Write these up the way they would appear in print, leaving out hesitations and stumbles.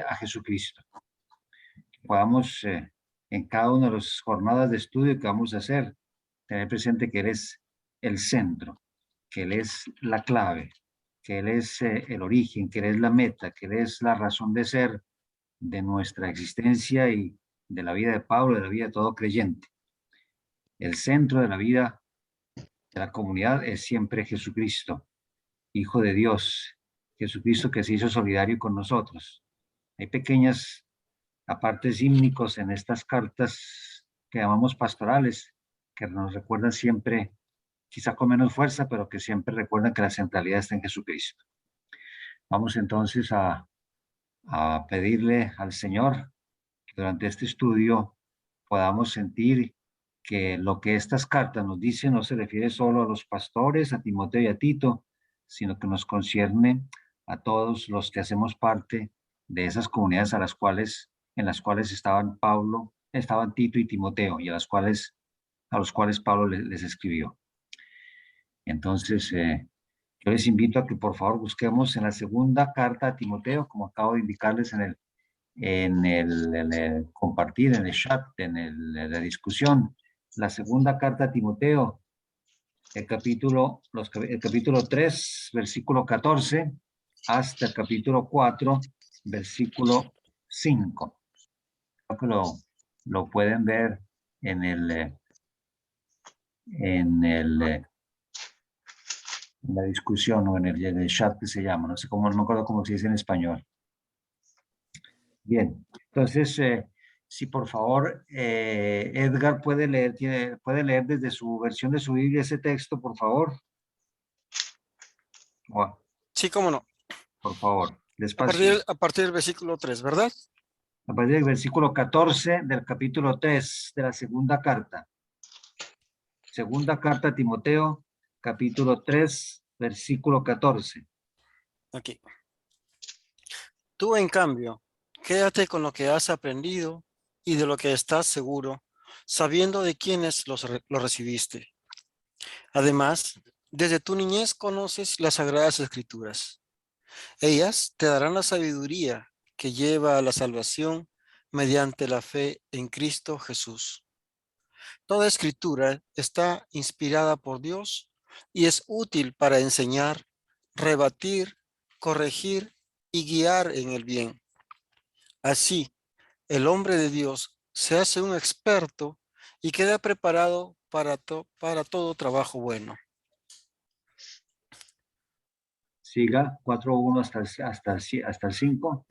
a Jesucristo. Podamos en cada una de las jornadas de estudio que vamos a hacer, tener presente que Él es el centro, que Él es la clave, que Él es el origen, que Él es la meta, que Él es la razón de ser de nuestra existencia y de la vida de Pablo, de la vida de todo creyente. El centro de la vida de la comunidad es siempre Jesucristo, Hijo de Dios, Jesucristo que se hizo solidario con nosotros. Hay pequeñas apartes hímnicos en estas cartas que llamamos pastorales, que nos recuerdan siempre, quizá con menos fuerza, pero que siempre recuerdan que la centralidad está en Jesucristo. Vamos entonces a pedirle al Señor que durante este estudio podamos sentir que lo que estas cartas nos dicen no se refiere solo a los pastores, a Timoteo y a Tito, sino que nos concierne a todos los que hacemos parte de esas comunidades en las cuales estaban Tito y Timoteo, y a los cuales Pablo les escribió. Entonces, yo les invito a que por favor busquemos en la segunda carta a Timoteo, como acabo de indicarles en el compartir, en el chat, en la discusión, la segunda carta a Timoteo, el capítulo 3, versículo 14, hasta el capítulo 4, versículo 5. Creo que lo pueden ver en la discusión o en el chat que se llama, no sé cómo, no me acuerdo cómo se dice en español. Bien, entonces, si por favor Edgar puede leer desde su versión de su Biblia ese texto, por favor. Oh, Sí, cómo no. por favor, despacio. A partir del versículo 3, ¿verdad? A partir del versículo 14 del capítulo 3 de la segunda carta. Segunda carta a Timoteo, capítulo 3, versículo 14. Aquí. Tú, en cambio, quédate con lo que has aprendido y de lo que estás seguro, sabiendo de quiénes lo recibiste. Además, desde tu niñez conoces las Sagradas Escrituras. Ellas te darán la sabiduría que lleva a la salvación mediante la fe en Cristo Jesús. Toda escritura está inspirada por Dios y es útil para enseñar, rebatir, corregir y guiar en el bien. Así, el hombre de Dios se hace un experto y queda preparado para todo trabajo bueno. Siga, 4:1 hasta el 5.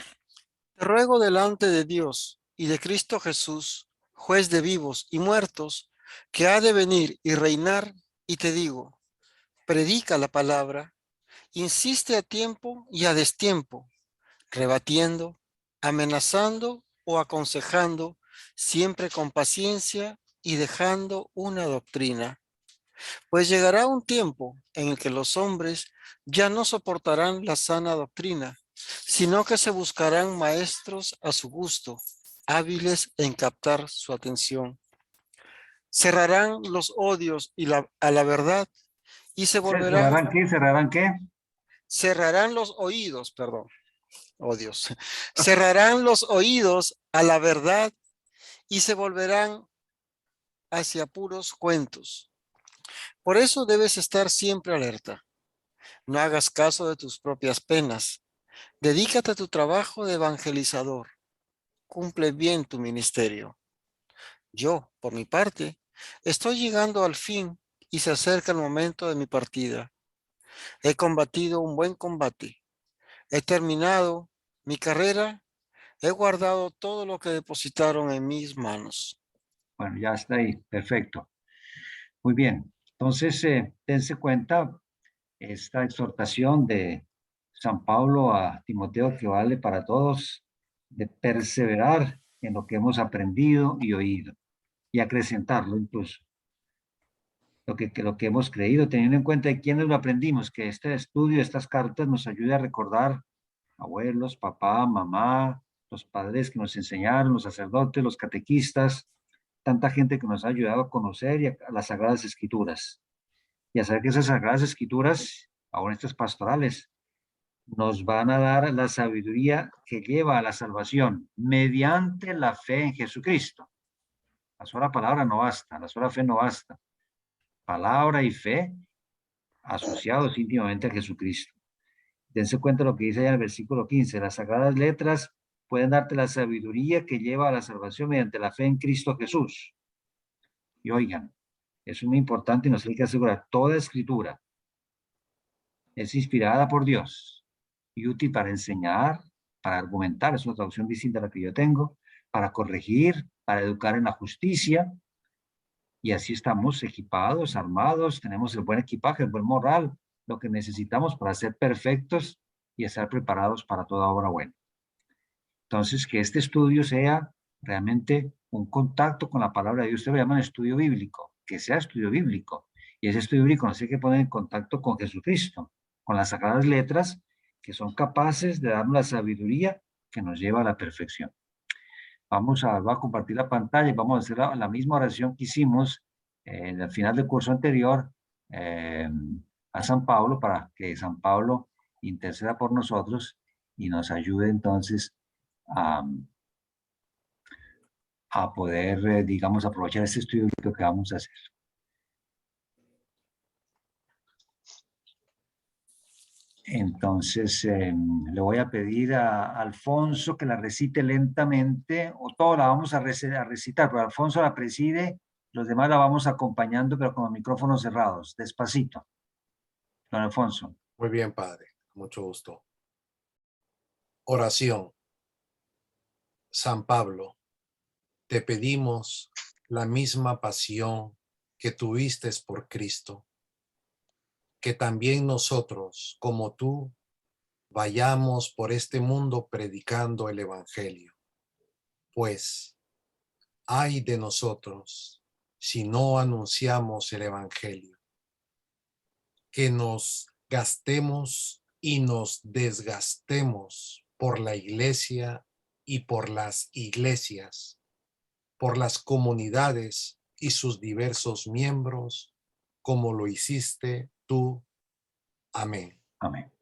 Te ruego delante de Dios y de Cristo Jesús, juez de vivos y muertos, que ha de venir y reinar, y te digo, predica la palabra, insiste a tiempo y a destiempo, rebatiendo, amenazando o aconsejando, siempre con paciencia y dejando una doctrina. Pues llegará un tiempo en el que los hombres ya no soportarán la sana doctrina, sino que se buscarán maestros a su gusto, hábiles en captar su atención. Cerrarán los odios a la verdad y se volverán... ¿Cerrarán qué? ¿Cerrarán qué? Cerrarán los oídos, perdón, odios. Cerrarán los oídos a la verdad y se volverán hacia puros cuentos. Por eso debes estar siempre alerta. No hagas caso de tus propias penas. Dedícate a tu trabajo de evangelizador. Cumple bien tu ministerio. Yo, por mi parte, estoy llegando al fin y se acerca el momento de mi partida. He combatido un buen combate. He terminado mi carrera. He guardado todo lo que depositaron en mis manos. Bueno, ya está ahí, perfecto. Muy bien, entonces dense cuenta esta exhortación de San Pablo a Timoteo que vale para todos, de perseverar en lo que hemos aprendido y oído y acrecentarlo incluso, lo que hemos creído, teniendo en cuenta de quiénes lo aprendimos, que este estudio, estas cartas nos ayude a recordar abuelos, papá, mamá, los padres que nos enseñaron, los sacerdotes, los catequistas, tanta gente que nos ha ayudado a conocer y a las Sagradas Escrituras. Y a saber que esas Sagradas Escrituras, aún estas pastorales, nos van a dar la sabiduría que lleva a la salvación mediante la fe en Jesucristo. La sola palabra no basta, la sola fe no basta. Palabra y fe asociados íntimamente a Jesucristo. Dense cuenta lo que dice allá en el versículo 15. Las sagradas letras pueden darte la sabiduría que lleva a la salvación mediante la fe en Cristo Jesús. Y oigan, eso es muy importante y nos hay que asegurar. Toda escritura es inspirada por Dios y útil para enseñar, para argumentar, es una traducción distinta a la que yo tengo, para corregir, para educar en la justicia, y así estamos equipados, armados, tenemos el buen equipaje, el buen moral, lo que necesitamos para ser perfectos y estar preparados para toda obra buena. Entonces, que este estudio sea realmente un contacto con la palabra de Dios, ustedes lo llaman estudio bíblico, que sea estudio bíblico, y ese estudio bíblico nos hay que poner en contacto con Jesucristo, con las sagradas letras, que son capaces de darnos la sabiduría que nos lleva a la perfección. Voy a compartir la pantalla y vamos a hacer la misma oración que hicimos en el final del curso anterior a San Pablo, para que San Pablo interceda por nosotros y nos ayude entonces a poder, digamos, aprovechar este estudio que vamos a hacer. Entonces, le voy a pedir a Alfonso que la recite lentamente, o toda la vamos a recitar, pero Alfonso la preside, los demás la vamos acompañando, pero con los micrófonos cerrados, despacito. Don Alfonso. Muy bien, Padre, mucho gusto. Oración. San Pablo, te pedimos la misma pasión que tuviste por Cristo, que también nosotros, como tú, vayamos por este mundo predicando el Evangelio. Pues, ay de nosotros si no anunciamos el Evangelio, que nos gastemos y nos desgastemos por la iglesia y por las iglesias, por las comunidades y sus diversos miembros, como lo hiciste tú. Amén. Amén.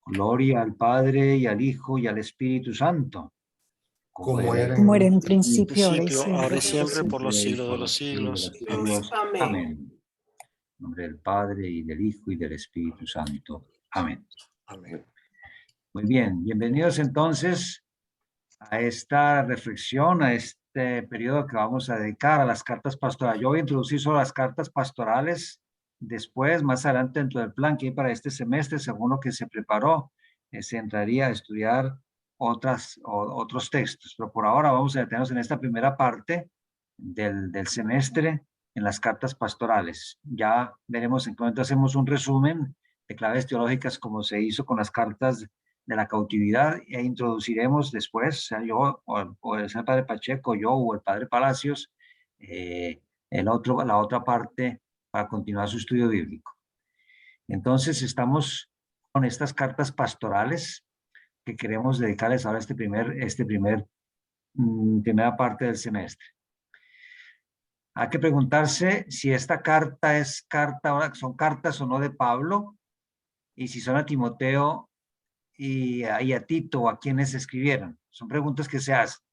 Gloria al Padre y al Hijo y al Espíritu Santo. Como era Como era en principio, ahora y siempre, por los siglos de los siglos. Amén. Amén. En nombre del Padre y del Hijo y del Espíritu Santo. Amén. Amén. Muy bien, bienvenidos entonces a esta reflexión, a este periodo que vamos a dedicar a las cartas pastorales. Yo voy a introducir solo las cartas pastorales. Después, más adelante, dentro del plan que hay para este semestre, según lo que se preparó, se entraría a estudiar otros textos. Pero por ahora vamos a detenernos en esta primera parte del semestre en las cartas pastorales. Ya veremos en qué momento hacemos un resumen de claves teológicas como se hizo con las cartas de la cautividad, e introduciremos después, sea yo o el padre Pacheco, yo o el padre Palacios, la otra parte para continuar su estudio bíblico. Entonces estamos con estas cartas pastorales que queremos dedicarles ahora primera parte del semestre. Hay que preguntarse si esta carta son cartas o no de Pablo, y si son a Timoteo y a Tito o a quienes escribieron. Son preguntas que se hacen.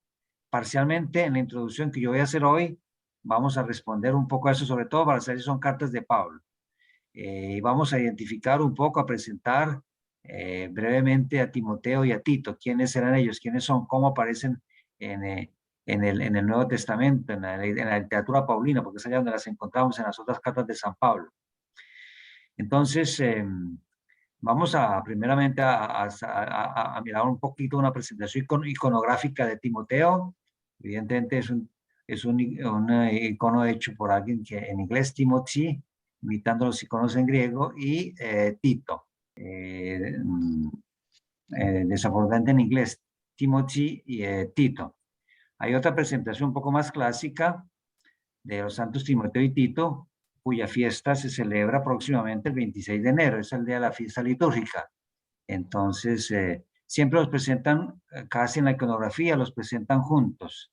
Parcialmente en la introducción que yo voy a hacer hoy, vamos a responder un poco a eso, sobre todo para saber si son cartas de Pablo. Vamos a identificar un poco, a presentar brevemente a Timoteo y a Tito. ¿Quiénes eran ellos? ¿Quiénes son? ¿Cómo aparecen en el Nuevo Testamento, en la literatura paulina? Porque es allá donde las encontramos en las otras cartas de San Pablo. Entonces, vamos primeramente a mirar un poquito una presentación iconográfica de Timoteo. Evidentemente es un icono hecho por alguien que en inglés, Timothy, imitando los iconos en griego, y Tito. Desafortunadamente en inglés, Timothy y Tito. Hay otra presentación un poco más clásica de los santos Timoteo y Tito, cuya fiesta se celebra próximamente el 26 de enero, es el día de la fiesta litúrgica. Entonces, siempre los presentan, casi en la iconografía, los presentan juntos.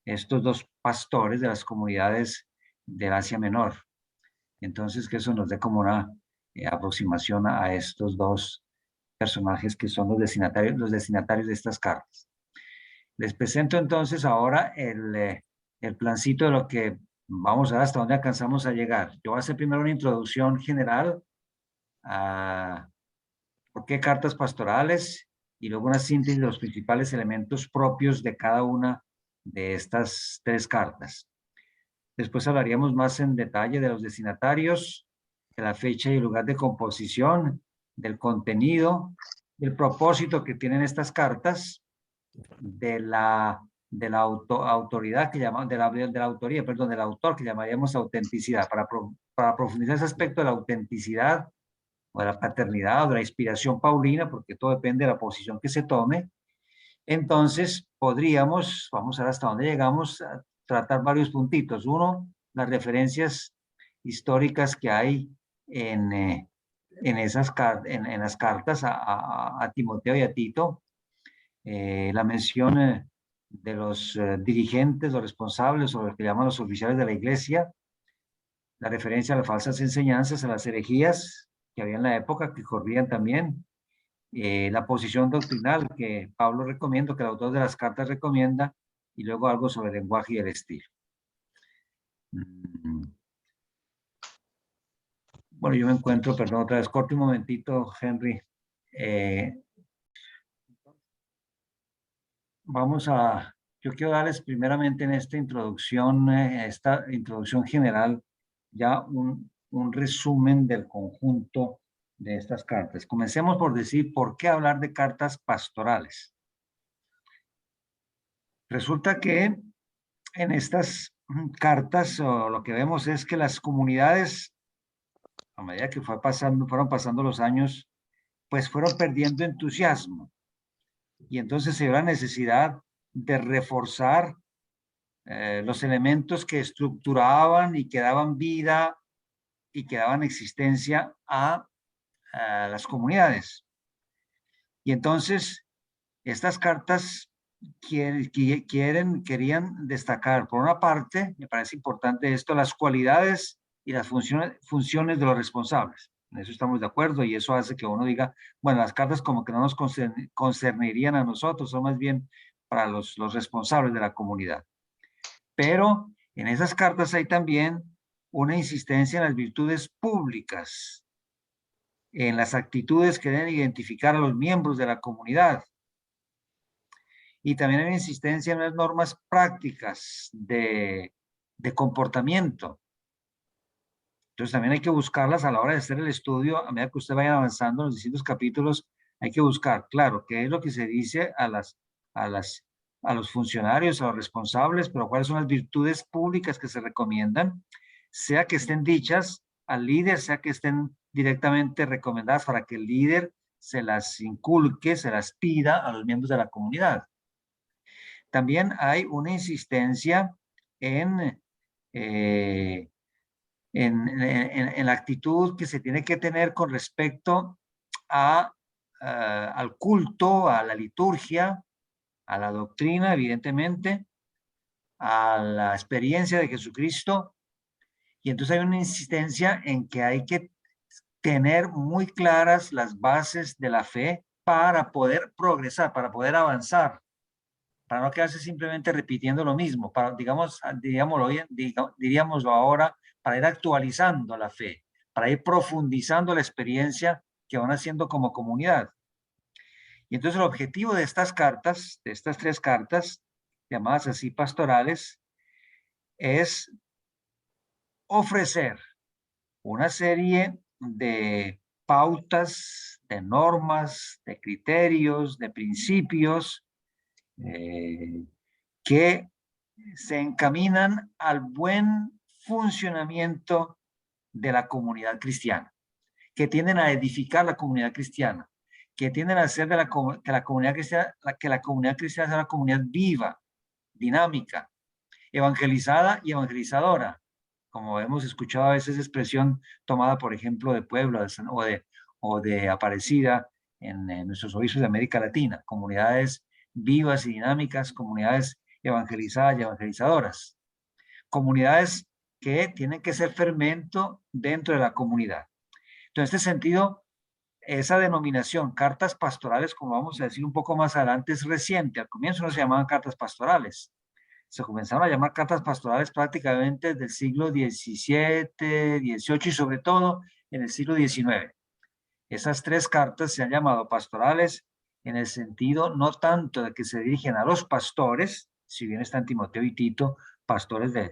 Estos dos pastores de las comunidades del Asia Menor. Entonces, que eso nos dé como una aproximación a estos dos personajes que son los destinatarios de estas cartas. Les presento entonces ahora el plancito de lo que vamos a ver hasta dónde alcanzamos a llegar. Yo voy a hacer primero una introducción general a por qué cartas pastorales y luego una síntesis de los principales elementos propios de cada una de estas tres cartas. Después hablaríamos más en detalle de los destinatarios, de la fecha y el lugar de composición, del contenido, del propósito que tienen estas cartas, de la autoridad que llamamos, de la autoría, perdón, del autor que llamaríamos autenticidad, para profundizar ese aspecto de la autenticidad o de la paternidad o de la inspiración paulina, porque todo depende de la posición que se tome. Entonces podríamos, vamos a ver hasta dónde llegamos, a tratar varios puntitos. Uno, las referencias históricas que hay en las cartas a Timoteo y a Tito, la mención de los dirigentes o responsables o los que llaman los oficiales de la iglesia, la referencia a las falsas enseñanzas, a las herejías que había en la época, que corrían también, la posición doctrinal que Pablo recomienda, que el autor de las cartas recomienda, y luego algo sobre el lenguaje y el estilo. Bueno, yo me encuentro, perdón, otra vez, corto un momentito, Henry. Yo quiero darles primeramente en esta introducción general, ya un resumen del conjunto de estas cartas. Comencemos por decir, ¿por qué hablar de cartas pastorales? Resulta que en estas cartas lo que vemos es que las comunidades, a medida que fueron pasando los años, pues fueron perdiendo entusiasmo. Y entonces se dio la necesidad de reforzar los elementos que estructuraban y que daban vida y que daban existencia a las comunidades. Y entonces estas cartas querían destacar, por una parte, me parece importante esto, las cualidades y las funciones de los responsables. En eso estamos de acuerdo y eso hace que uno diga, bueno, las cartas como que no nos concernirían a nosotros, son más bien para los responsables de la comunidad. Pero en esas cartas hay también una insistencia en las virtudes públicas, en las actitudes que deben identificar a los miembros de la comunidad. Y también hay una insistencia en las normas prácticas de comportamiento. Entonces también hay que buscarlas a la hora de hacer el estudio, a medida que usted vaya avanzando en los distintos capítulos, hay que buscar, claro, qué es lo que se dice a los funcionarios, a los responsables, pero cuáles son las virtudes públicas que se recomiendan, sea que estén dichas al líder, sea que estén directamente recomendadas para que el líder se las inculque, se las pida a los miembros de la comunidad. También hay una insistencia en la actitud que se tiene que tener con respecto al culto, a la liturgia, a la doctrina, evidentemente, a la experiencia de Jesucristo. Y entonces hay una insistencia en que hay que tener muy claras las bases de la fe para poder progresar, para poder avanzar, para no quedarse simplemente repitiendo lo mismo, para, diríamoslo ahora, para ir actualizando la fe, para ir profundizando la experiencia que van haciendo como comunidad. Y entonces el objetivo de estas cartas, de estas tres cartas, llamadas así pastorales, es ofrecer una serie de pautas, de normas, de criterios, de principios que se encaminan al buen funcionamiento de la comunidad cristiana, que tienden a edificar la comunidad cristiana, que tienden a hacer que la comunidad cristiana sea una comunidad viva, dinámica, evangelizada y evangelizadora, como hemos escuchado a veces expresión tomada, por ejemplo, de Puebla o de Aparecida en nuestros obispos de América Latina, comunidades vivas y dinámicas, comunidades evangelizadas y evangelizadoras, comunidades que tienen que ser fermento dentro de la comunidad. Entonces, en este sentido, esa denominación, cartas pastorales, como vamos a decir un poco más adelante, es reciente. Al comienzo no se llamaban cartas pastorales. Se comenzaron a llamar cartas pastorales prácticamente desde el siglo XVII, XVIII y sobre todo en el siglo XIX. Esas 3 cartas se han llamado pastorales en el sentido no tanto de que se dirigen a los pastores, si bien están Timoteo y Tito, pastores de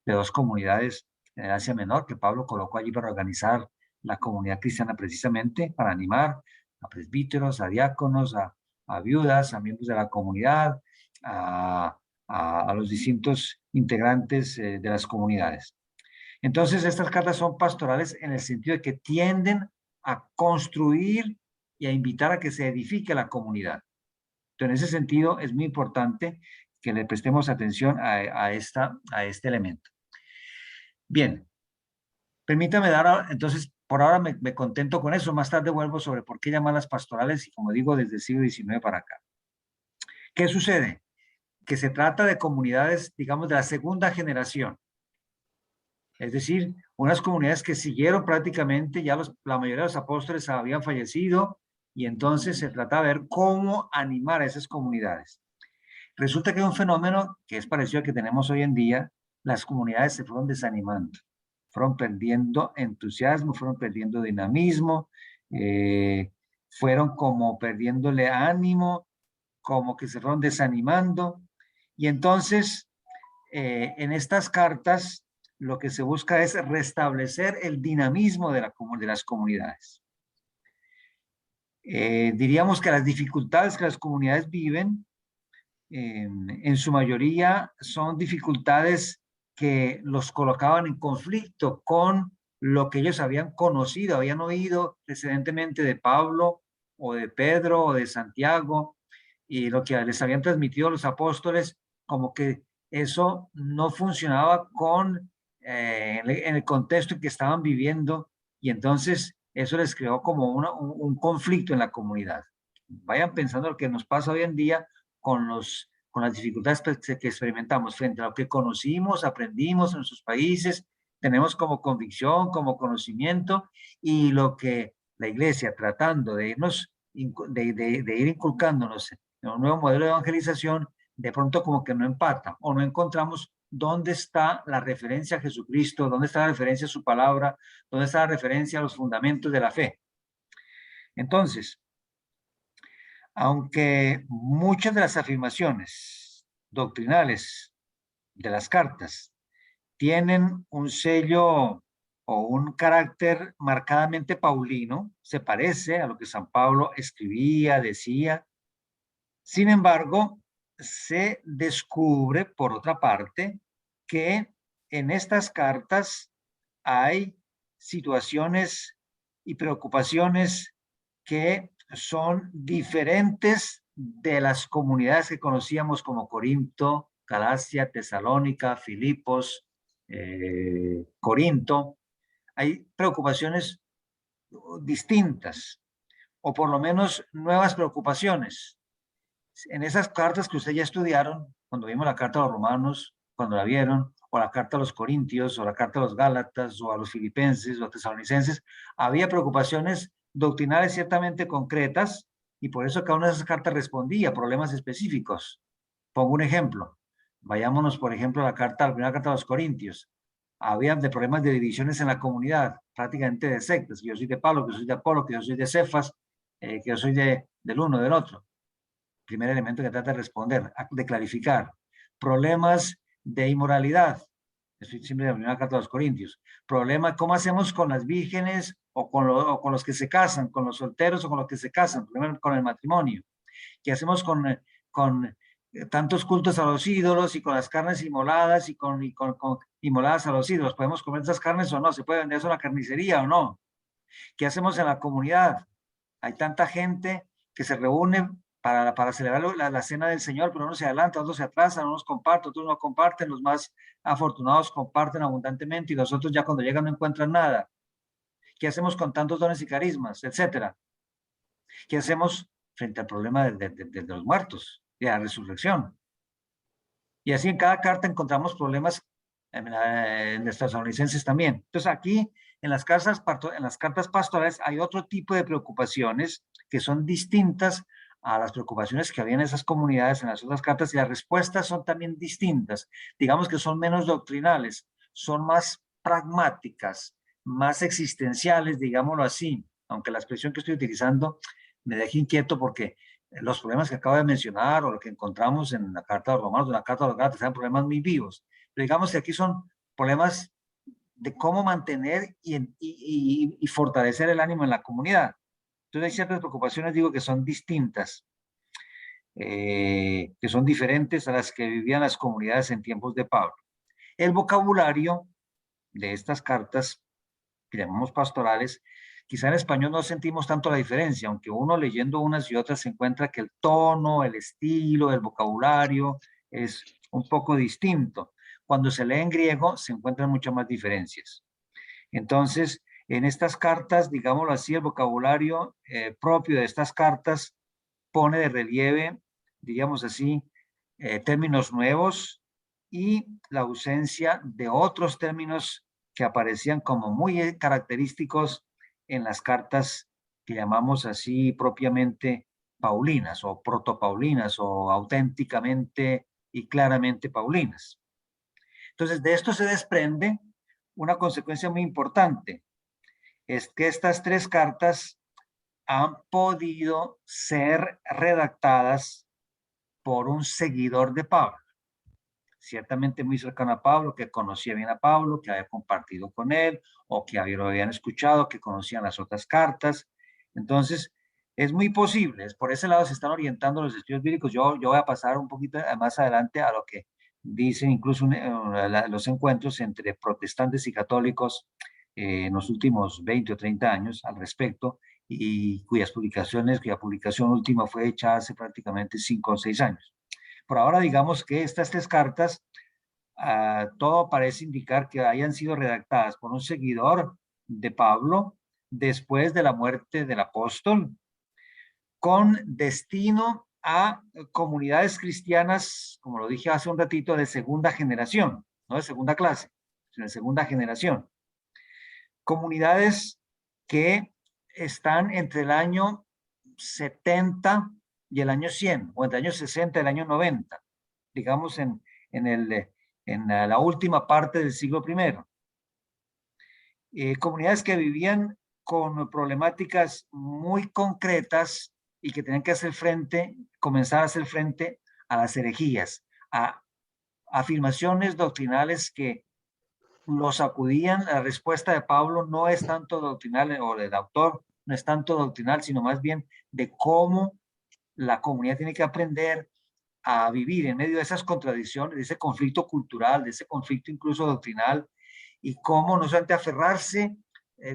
2 comunidades en Asia Menor que Pablo colocó allí para organizar la comunidad cristiana precisamente, para animar a presbíteros, a diáconos, a viudas, a miembros de la comunidad, a los distintos integrantes de las comunidades. Entonces, estas cartas son pastorales en el sentido de que tienden a construir y a invitar a que se edifique la comunidad. Entonces, en ese sentido, es muy importante que le prestemos atención a este elemento. Bien, permítame dar, entonces, por ahora me contento con eso. Más tarde vuelvo sobre por qué llamarlas pastorales y, como digo, desde el siglo XIX para acá. ¿Qué sucede? Que se trata de comunidades, digamos, de la segunda generación. Es decir, unas comunidades que siguieron prácticamente, ya la mayoría de los apóstoles habían fallecido y entonces se trataba de ver cómo animar a esas comunidades. Resulta que hay un fenómeno que es parecido al que tenemos hoy en día. Las comunidades se fueron desanimando, fueron perdiendo entusiasmo, fueron perdiendo dinamismo, fueron como perdiéndole ánimo, como que se fueron desanimando. Y entonces, en estas cartas, lo que se busca es restablecer el dinamismo de las comunidades. Diríamos que las dificultades que las comunidades viven, en su mayoría, son dificultades que los colocaban en conflicto con lo que ellos habían conocido, habían oído precedentemente de Pablo o de Pedro o de Santiago, y lo que les habían transmitido los apóstoles, como que eso no funcionaba en el contexto en que estaban viviendo, y entonces eso les creó como un conflicto en la comunidad. Vayan pensando lo que nos pasa hoy en día con las dificultades que experimentamos frente a lo que conocimos, aprendimos en nuestros países, tenemos como convicción, como conocimiento, y lo que la iglesia tratando de ir inculcándonos en un nuevo modelo de evangelización, de pronto como que no empata o no encontramos dónde está la referencia a Jesucristo, dónde está la referencia a su palabra, dónde está la referencia a los fundamentos de la fe. Entonces, aunque muchas de las afirmaciones doctrinales de las cartas tienen un sello o un carácter marcadamente paulino, se parece a lo que San Pablo escribía, decía. Sin embargo, se descubre, por otra parte, que en estas cartas hay situaciones y preocupaciones que son diferentes de las comunidades que conocíamos como Corinto, Galacia, Tesalónica, Filipos, Corinto. Hay preocupaciones distintas, o por lo menos nuevas preocupaciones. En esas cartas que ustedes ya estudiaron, cuando vimos la carta a los romanos, cuando la vieron, o la carta a los corintios, o la carta a los gálatas, o a los filipenses, o a tesalonicenses, había preocupaciones doctrinales ciertamente concretas, y por eso cada una de esas cartas respondía a problemas específicos. Pongo un ejemplo. Vayámonos, por ejemplo, a la primera carta a los corintios. Había de problemas de divisiones en la comunidad, prácticamente de sectas, que yo soy de Pablo, que yo soy de Apolo, que yo soy de Cefas, que yo soy del uno, del otro. Primer elemento que trata de responder, de clarificar. Problemas de inmoralidad. Estoy siempre en la primera carta de los Corintios. Problema, ¿cómo hacemos con las vírgenes o con los que se casan, con los solteros o con los que se casan? Problema con el matrimonio. ¿Qué hacemos con tantos cultos a los ídolos y con las carnes inmoladas y con inmoladas a los ídolos? ¿Podemos comer esas carnes o no? ¿Se puede vender eso en la carnicería o no? ¿Qué hacemos en la comunidad? Hay tanta gente que se reúne para celebrar la cena del Señor, pero uno se adelanta, otros se atrasan, unos comparten, otros no comparten, los más afortunados comparten abundantemente y los otros ya cuando llegan no encuentran nada. ¿Qué hacemos con tantos dones y carismas, etcétera? ¿Qué hacemos frente al problema de los muertos, de la resurrección? Y así en cada carta encontramos problemas en los tesalonicenses también. Entonces aquí en las cartas pastorales hay otro tipo de preocupaciones que son distintas a las preocupaciones que había en esas comunidades en las otras cartas, y las respuestas son también distintas. Digamos que son menos doctrinales, son más pragmáticas, más existenciales, digámoslo así, aunque la expresión que estoy utilizando me deja inquieto porque los problemas que acabo de mencionar o lo que encontramos en la carta de los Romanos, en la carta de los Gálatas, son problemas muy vivos. Pero digamos que aquí son problemas de cómo mantener y fortalecer el ánimo en la comunidad. Entonces hay ciertas preocupaciones, digo, que son distintas, que son diferentes a las que vivían las comunidades en tiempos de Pablo. El vocabulario de estas cartas, que llamamos pastorales, quizá en español no sentimos tanto la diferencia, aunque uno leyendo unas y otras se encuentra que el tono, el estilo, el vocabulario es un poco distinto. Cuando se lee en griego se encuentran muchas más diferencias. Entonces, en estas cartas, digámoslo así, el vocabulario propio de estas cartas pone de relieve, digamos así, términos nuevos y la ausencia de otros términos que aparecían como muy característicos en las cartas que llamamos así propiamente paulinas o protopaulinas o auténticamente y claramente paulinas. Entonces, de esto se desprende una consecuencia muy importante, es que estas tres cartas han podido ser redactadas por un seguidor de Pablo, ciertamente muy cercano a Pablo, que conocía bien a Pablo, que había compartido con él, o que lo habían escuchado, que conocían las otras cartas. Entonces, es muy posible, por ese lado se están orientando los estudios bíblicos. Yo voy a pasar un poquito más adelante a lo que dicen incluso los encuentros entre protestantes y católicos en los últimos 20 o 30 años al respecto, y cuya publicación última fue hecha hace prácticamente 5 o 6 años. Por ahora, digamos que estas tres cartas, todo parece indicar que hayan sido redactadas por un seguidor de Pablo después de la muerte del apóstol, con destino a comunidades cristianas, como lo dije hace un ratito, de segunda generación, no de segunda clase, sino de segunda generación. Comunidades que están entre el año 70 y el año 100, o entre el año 60 y el año 90, digamos en la última parte del siglo I. Comunidades que vivían con problemáticas muy concretas y que tenían que comenzar a hacer frente a las herejías, a afirmaciones doctrinales que los acudían. La respuesta de Pablo no es tanto doctrinal, o del autor, no es tanto doctrinal, sino más bien de cómo la comunidad tiene que aprender a vivir en medio de esas contradicciones, de ese conflicto cultural, de ese conflicto incluso doctrinal, y cómo no solamente aferrarse,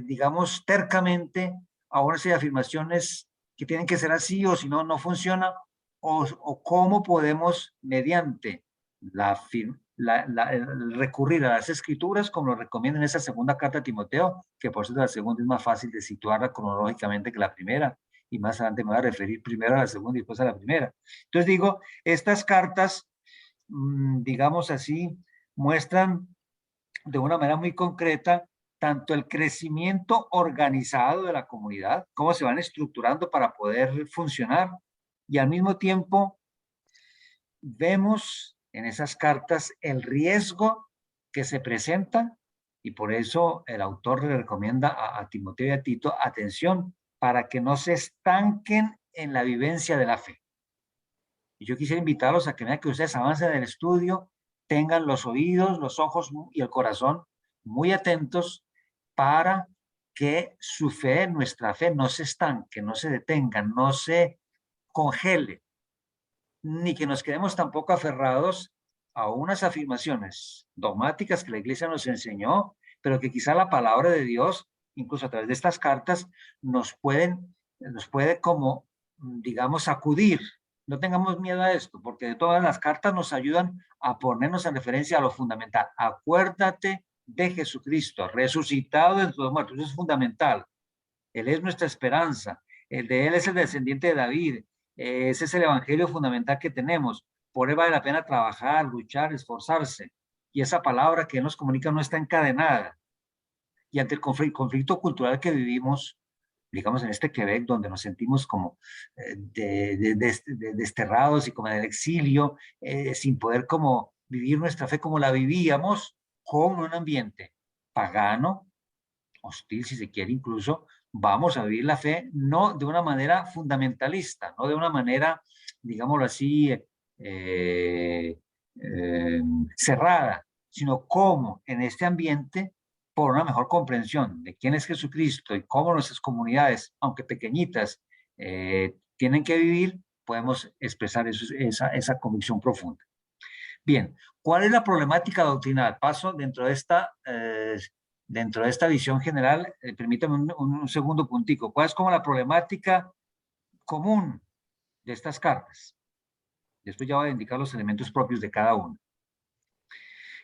digamos, tercamente a una serie de afirmaciones que tienen que ser así, o si no, no funciona, o cómo podemos, mediante el recurrir a las escrituras, como lo recomienda en esa segunda carta a Timoteo, que por cierto la segunda es más fácil de situarla cronológicamente que la primera, y más adelante me voy a referir primero a la segunda y después a la primera. Entonces digo, estas cartas, digamos así, muestran de una manera muy concreta tanto el crecimiento organizado de la comunidad, cómo se van estructurando para poder funcionar, y al mismo tiempo vemos en esas cartas el riesgo que se presenta, y por eso el autor le recomienda a Timoteo y a Tito, atención, para que no se estanquen en la vivencia de la fe. Y yo quisiera invitarlos a que vean que ustedes avancen en el estudio, tengan los oídos, los ojos y el corazón muy atentos para que su fe, nuestra fe, no se estanque, no se detenga, no se congele, ni que nos quedemos tampoco aferrados a unas afirmaciones dogmáticas que la iglesia nos enseñó, pero que quizá la palabra de Dios, incluso a través de estas cartas, nos puede como, digamos, sacudir. No tengamos miedo a esto, porque de todas las cartas nos ayudan a ponernos en referencia a lo fundamental. Acuérdate de Jesucristo, resucitado de los muertos. Eso es fundamental. Él es nuestra esperanza. El de Él es el descendiente de David. Ese es el evangelio fundamental que tenemos. Por él vale la pena trabajar, luchar, esforzarse. y esa palabra que Él nos comunica no está encadenada. Y ante el conflicto cultural que vivimos, digamos en este Quebec, donde nos sentimos como desterrados y como en el exilio, sin poder como vivir nuestra fe como la vivíamos, con un ambiente pagano, hostil si se quiere incluso, vamos a vivir la fe no de una manera fundamentalista, no de una manera, digámoslo así, cerrada, sino como en este ambiente, por una mejor comprensión de quién es Jesucristo y cómo nuestras comunidades, aunque pequeñitas, tienen que vivir, podemos expresar esa convicción profunda. Bien, ¿cuál es la problemática doctrinal? Paso dentro de esta visión general, permítame un segundo puntico. ¿Cuál es como la problemática común de estas cartas? Después ya voy a indicar los elementos propios de cada una.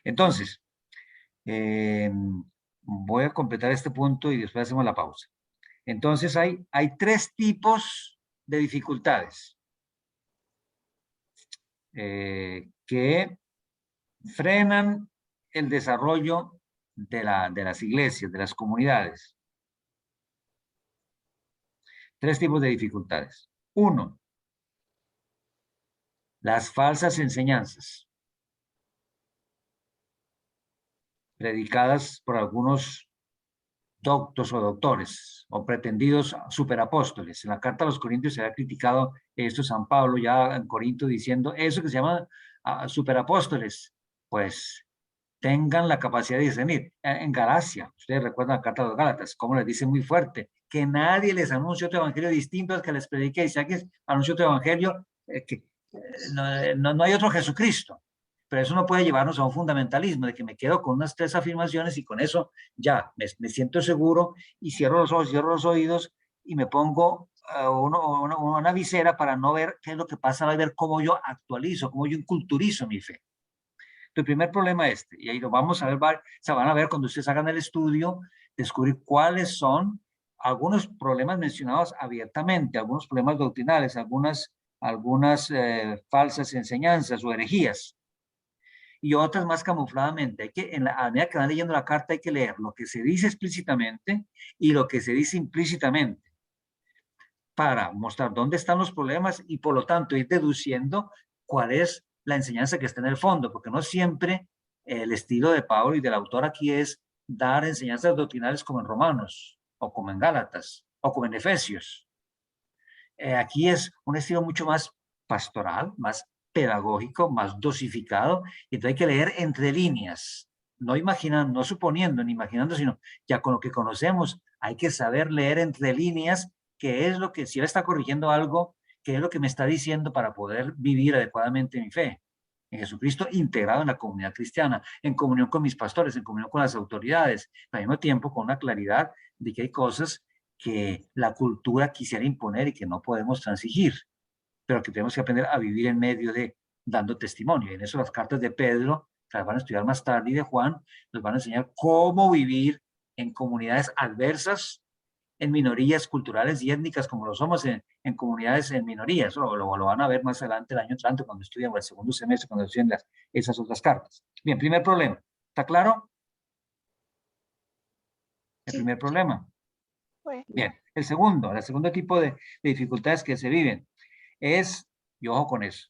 Entonces, voy a completar este punto y después hacemos la pausa. Entonces, hay tres tipos de dificultades que frenan el desarrollo de las iglesias, de las comunidades. Tres tipos de dificultades. Uno, las falsas enseñanzas predicadas por algunos doctos o doctores o pretendidos superapóstoles. En la carta a los Corintios se ha criticado esto San Pablo ya en Corinto diciendo eso que se llama superapóstoles, pues tengan la capacidad de discernir. En Galacia, ustedes recuerdan la carta de los Gálatas, como les dice muy fuerte, que nadie les anuncie otro evangelio distinto al que les predique, y si alguien anuncia otro evangelio, no hay otro Jesucristo. Pero eso no puede llevarnos a un fundamentalismo de que me quedo con unas tres afirmaciones y con eso ya me siento seguro y cierro los ojos, cierro los oídos y me pongo una visera para no ver qué es lo que pasa, a ver cómo yo actualizo, cómo yo inculturizo mi fe. El primer problema es y ahí lo vamos a ver, se van a ver cuando ustedes hagan el estudio, descubrir cuáles son algunos problemas mencionados abiertamente, algunos problemas doctrinales, algunas falsas enseñanzas o herejías, y otras más camufladamente. Hay que, a medida que van leyendo la carta, hay que leer lo que se dice explícitamente y lo que se dice implícitamente, para mostrar dónde están los problemas y por lo tanto ir deduciendo cuál es la enseñanza que está en el fondo, porque no siempre el estilo de Pablo y del autor aquí es dar enseñanzas doctrinales como en Romanos, o como en Gálatas, o como en Efesios. Aquí es un estilo mucho más pastoral, más pedagógico, más dosificado, y entonces hay que leer entre líneas, no imaginando, no suponiendo, ni imaginando, sino ya con lo que conocemos, hay que saber leer entre líneas qué es lo que, si él está corrigiendo algo, qué es lo que me está diciendo para poder vivir adecuadamente mi fe en Jesucristo, integrado en la comunidad cristiana, en comunión con mis pastores, en comunión con las autoridades, al mismo tiempo con una claridad de que hay cosas que la cultura quisiera imponer y que no podemos transigir, pero que tenemos que aprender a vivir en medio de, dando testimonio. Y en eso las cartas de Pedro, que las van a estudiar más tarde, y de Juan, nos van a enseñar cómo vivir en comunidades adversas, en minorías culturales y étnicas, como lo somos en comunidades en minorías. Lo van a ver más adelante, el año entrante, cuando estudian, o el segundo semestre, cuando estudian esas otras cartas. Bien, primer problema. ¿Está claro? El primer problema. Bien, el segundo tipo de dificultades que se viven es, y ojo con eso,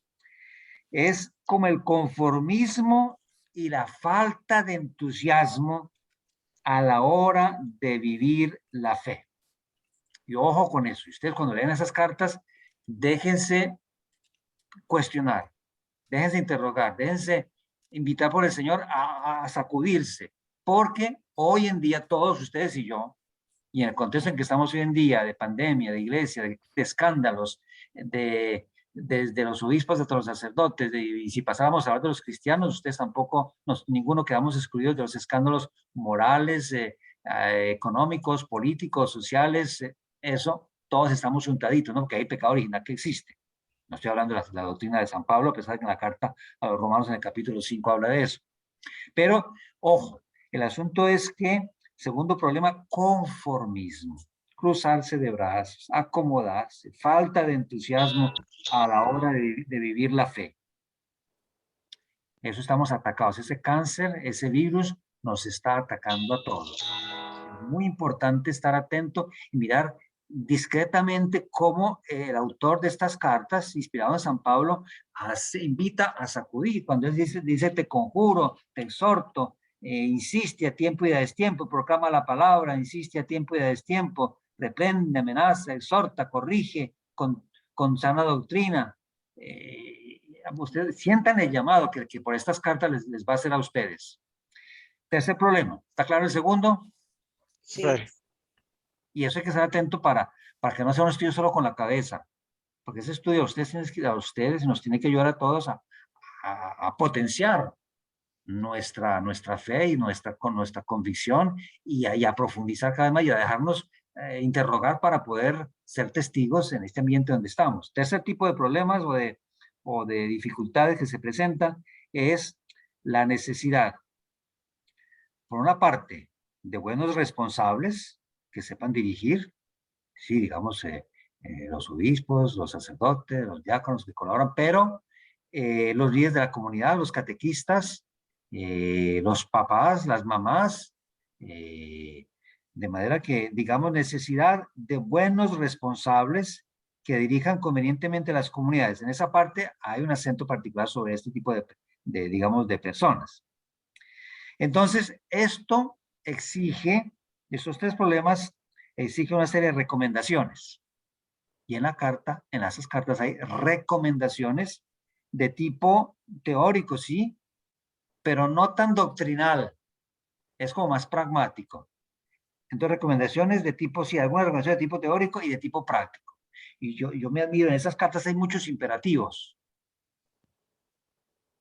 es como el conformismo y la falta de entusiasmo a la hora de vivir la fe. Y ojo con eso. Ustedes cuando leen esas cartas, déjense cuestionar, déjense interrogar, déjense invitar por el Señor a sacudirse, porque hoy en día todos ustedes y yo, y en el contexto en que estamos hoy en día, de pandemia, de iglesia, de escándalos, desde los obispos hasta los sacerdotes, y si pasábamos a hablar de los cristianos, ustedes tampoco, ninguno quedamos excluidos de los escándalos morales, económicos, políticos, sociales, eso, todos estamos juntaditos, ¿no? Porque hay pecado original que existe. No estoy hablando de la doctrina de San Pablo, a pesar de que en la carta a los romanos en el capítulo 5 habla de eso. Pero, ojo, el asunto es que, segundo problema, conformismo, cruzarse de brazos, acomodarse, falta de entusiasmo a la hora de vivir la fe. Eso estamos atacados. Ese cáncer, ese virus nos está atacando a todos. Es muy importante estar atento y mirar discretamente cómo el autor de estas cartas, inspirado en San Pablo, invita a sacudir. Cuando él dice te conjuro, te exhorto, insiste a tiempo y a destiempo, proclama la palabra, insiste a tiempo y a destiempo, reprende, amenaza, exhorta, corrige con sana doctrina. Ustedes sientan el llamado que por estas cartas les va a hacer a ustedes. Tercer problema. ¿Está claro el segundo? Sí. Claro. Y eso hay que estar atento para que no sea un estudio solo con la cabeza. Porque ese estudio a ustedes nos tiene que ayudar a todos a potenciar nuestra fe y con nuestra convicción y a profundizar cada vez más y a dejarnos interrogar para poder ser testigos en este ambiente donde estamos. Tercer tipo de problemas o de dificultades que se presentan es la necesidad, por una parte, de buenos responsables que sepan dirigir, sí, digamos, los obispos, los sacerdotes, los diáconos que colaboran, pero los líderes de la comunidad, los catequistas, los papás, las mamás, de manera que, digamos, necesidad de buenos responsables que dirijan convenientemente las comunidades. En esa parte hay un acento particular sobre este tipo digamos, de personas. Entonces, esto exige, estos tres problemas exigen una serie de recomendaciones. Y en esas cartas hay recomendaciones de tipo teórico, sí, pero no tan doctrinal. Es como más pragmático. Entonces, recomendaciones de tipo, sí, algunas recomendaciones de tipo teórico y de tipo práctico. Y yo me admiro, en esas cartas hay muchos imperativos.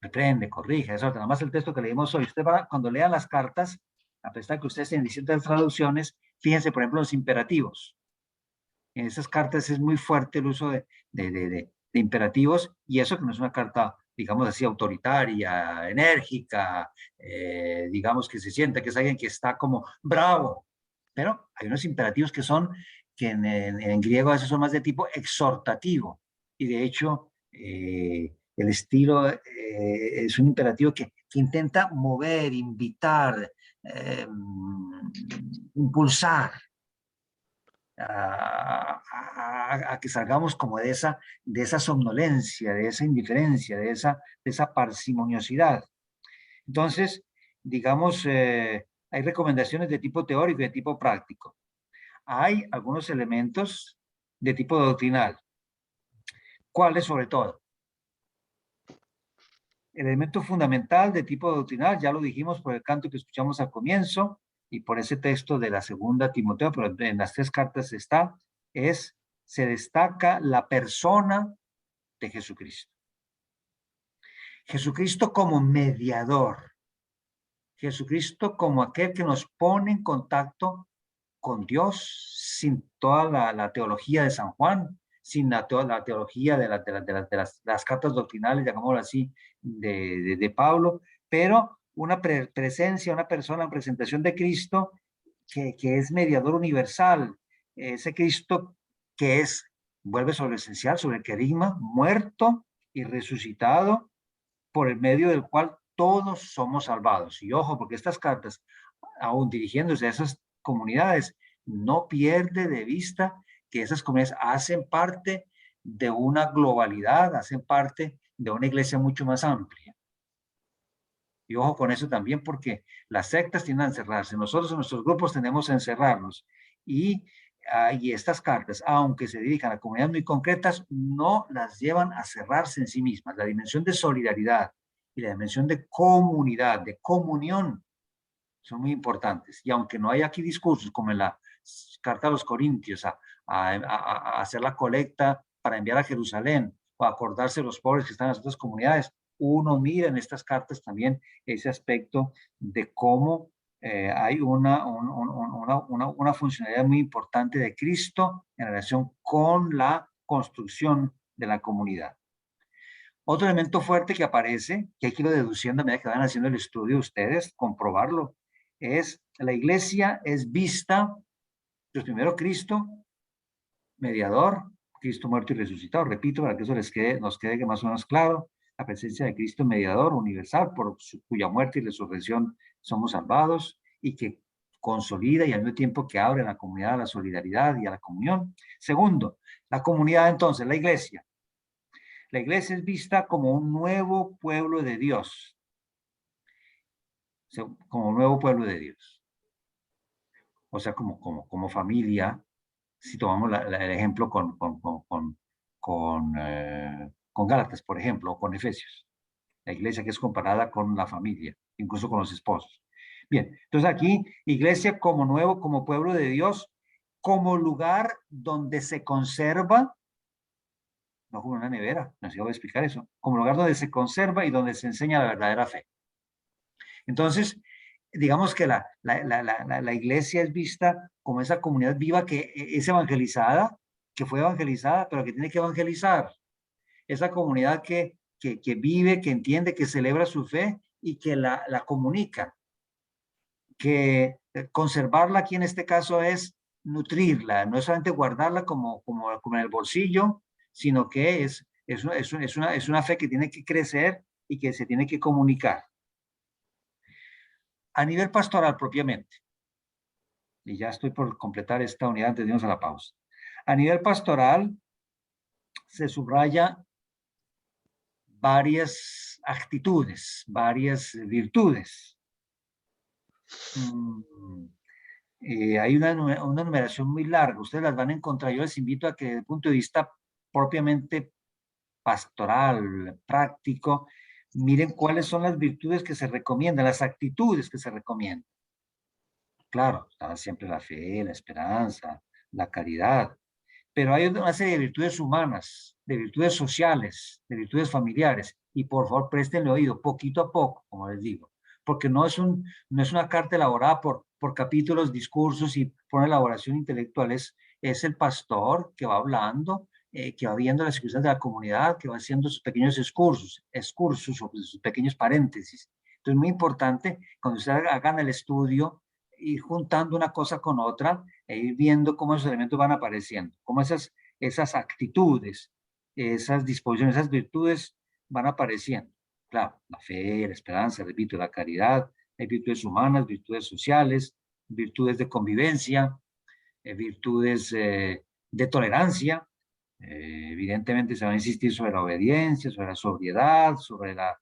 Reprende, corrige, eso, nada más el texto que leímos hoy. Usted cuando lea las cartas, a pesar de que ustedes tienen distintas traducciones, fíjense, por ejemplo, los imperativos. En esas cartas es muy fuerte el uso de imperativos, y eso que no es una carta, digamos así, autoritaria, enérgica, digamos que se siente que es alguien que está como bravo, pero hay unos imperativos que en griego a veces son más de tipo exhortativo, y de hecho el estilo es un imperativo que intenta mover, invitar, impulsar a que salgamos como de esa somnolencia, de esa indiferencia, de esa parsimoniosidad. Entonces, digamos, hay recomendaciones de tipo teórico y de tipo práctico. Hay algunos elementos de tipo doctrinal. ¿Cuáles sobre todo? El elemento fundamental de tipo doctrinal, ya lo dijimos por el canto que escuchamos al comienzo y por ese texto de la segunda Timoteo, pero en las tres cartas se destaca la persona de Jesucristo. Jesucristo como mediador. Jesucristo como aquel que nos pone en contacto con Dios sin toda la teología de San Juan, sin toda la teología de las cartas doctrinales, llamémoslo así, de Pablo, pero una presencia, una persona en presentación de Cristo que es mediador universal, ese Cristo que vuelve sobre lo esencial, sobre el querigma, muerto y resucitado, por el medio del cual todos somos salvados. Y ojo, porque estas cartas, aún dirigiéndose a esas comunidades, no pierde de vista que esas comunidades hacen parte de una globalidad, hacen parte de una iglesia mucho más amplia. Y ojo con eso también, porque las sectas tienden a encerrarse. Nosotros en nuestros grupos tendemos a encerrarnos. Y estas cartas, aunque se dirijan a comunidades muy concretas, no las llevan a cerrarse en sí mismas. La dimensión de solidaridad y la dimensión de comunidad, de comunión, son muy importantes. Y aunque no hay aquí discursos como en la carta a los Corintios, a hacer la colecta para enviar a Jerusalén o a acordarse de los pobres que están en las otras comunidades, uno mira en estas cartas también ese aspecto de cómo hay una funcionalidad muy importante de Cristo en relación con la construcción de la comunidad. Otro elemento fuerte que aparece, que hay que ir deduciendo a medida que van haciendo el estudio ustedes, comprobarlo, es la iglesia es vista, pues primero Cristo, mediador, Cristo muerto y resucitado, repito, para que eso nos quede más o menos claro. la presencia de Cristo mediador universal, cuya muerte y resurrección somos salvados, y que consolida y al mismo tiempo que abre la comunidad a la solidaridad y a la comunión. Segundo, la comunidad entonces, la iglesia. La iglesia es vista como un nuevo pueblo de Dios, como un nuevo pueblo de Dios. O sea, como familia, si tomamos el ejemplo con Gálatas, por ejemplo, o con Efesios. La iglesia que es comparada con la familia, incluso con los esposos. Bien, entonces aquí, iglesia como pueblo de Dios, como lugar donde se conserva, no como una nevera, no sé si voy a explicar eso, como lugar donde se conserva y donde se enseña la verdadera fe. Entonces, digamos que la iglesia es vista como esa comunidad viva que es evangelizada, que fue evangelizada, pero que tiene que evangelizar. Esa comunidad que vive, que entiende, que celebra su fe y que la comunica. Que conservarla aquí en este caso es nutrirla, no es solamente guardarla como en el bolsillo, sino que es una fe que tiene que crecer y que se tiene que comunicar. A nivel pastoral propiamente, y ya estoy por completar esta unidad antes de irnos a la pausa. A nivel pastoral se subraya varias actitudes, varias virtudes. Hay una numeración muy larga, ustedes las van a encontrar. Yo les invito a que desde el punto de vista propiamente pastoral, práctico, miren cuáles son las virtudes que se recomiendan, las actitudes que se recomiendan. Claro, está siempre la fe, la esperanza, la caridad, pero hay una serie de virtudes humanas, de virtudes sociales, de virtudes familiares, y por favor préstenle oído, poquito a poco, como les digo, porque no es una carta elaborada por capítulos, discursos y por una elaboración intelectual, es el pastor que va hablando, que va viendo las circunstancias de la comunidad, que va haciendo sus pequeños excursos o sus pequeños paréntesis. Entonces, muy importante, cuando ustedes hagan el estudio, ir juntando una cosa con otra e ir viendo cómo esos elementos van apareciendo, cómo esas actitudes, esas disposiciones, esas virtudes van apareciendo. Claro, la fe, la esperanza, repito, la caridad, hay virtudes humanas, virtudes sociales, virtudes de convivencia, virtudes de tolerancia. Evidentemente se va a insistir sobre la obediencia, sobre la sobriedad, sobre la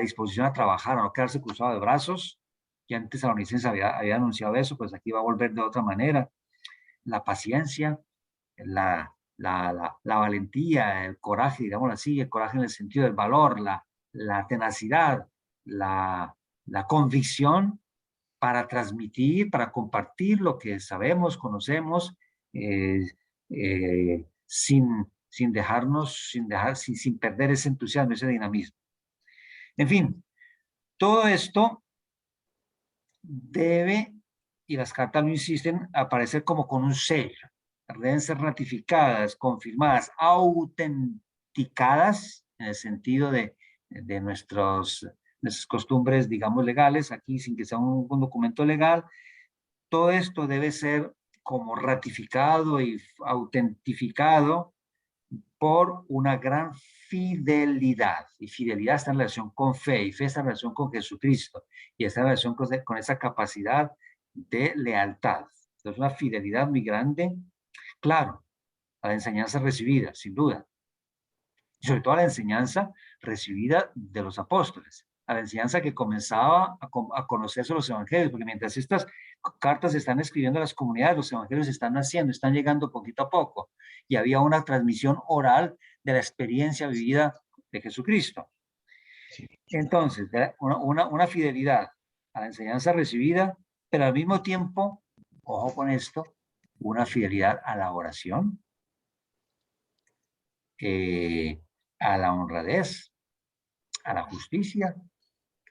disposición a trabajar, a no quedarse cruzado de brazos, que antes la Onicense había anunciado eso, pues aquí va a volver de otra manera. La paciencia, la valentía, el coraje, digámoslo así, el coraje en el sentido del valor, la tenacidad, la convicción para transmitir, para compartir lo que sabemos, conocemos, sin perder ese entusiasmo, ese dinamismo. En fin, todo esto debe, y las cartas lo insisten, aparecer como con un sello. Deben ser ratificadas, confirmadas, autenticadas, en el sentido de nuestras costumbres, digamos, legales, aquí sin que sea un documento legal. Todo esto debe ser como ratificado y autentificado por una gran fidelidad. Y fidelidad está en relación con fe, y fe está en relación con Jesucristo, y está en relación con esa capacidad de lealtad. Entonces, una fidelidad muy grande, claro, a la enseñanza recibida, sin duda. Y sobre todo a la enseñanza recibida de los apóstoles, a la enseñanza que comenzaba a conocerse los evangelios, porque mientras estas cartas se están escribiendo a las comunidades, los evangelios están naciendo, están llegando poquito a poco, y había una transmisión oral de la experiencia vivida de Jesucristo. Entonces, una fidelidad a la enseñanza recibida, pero al mismo tiempo, ojo con esto, una fidelidad a la oración, a la honradez, a la justicia,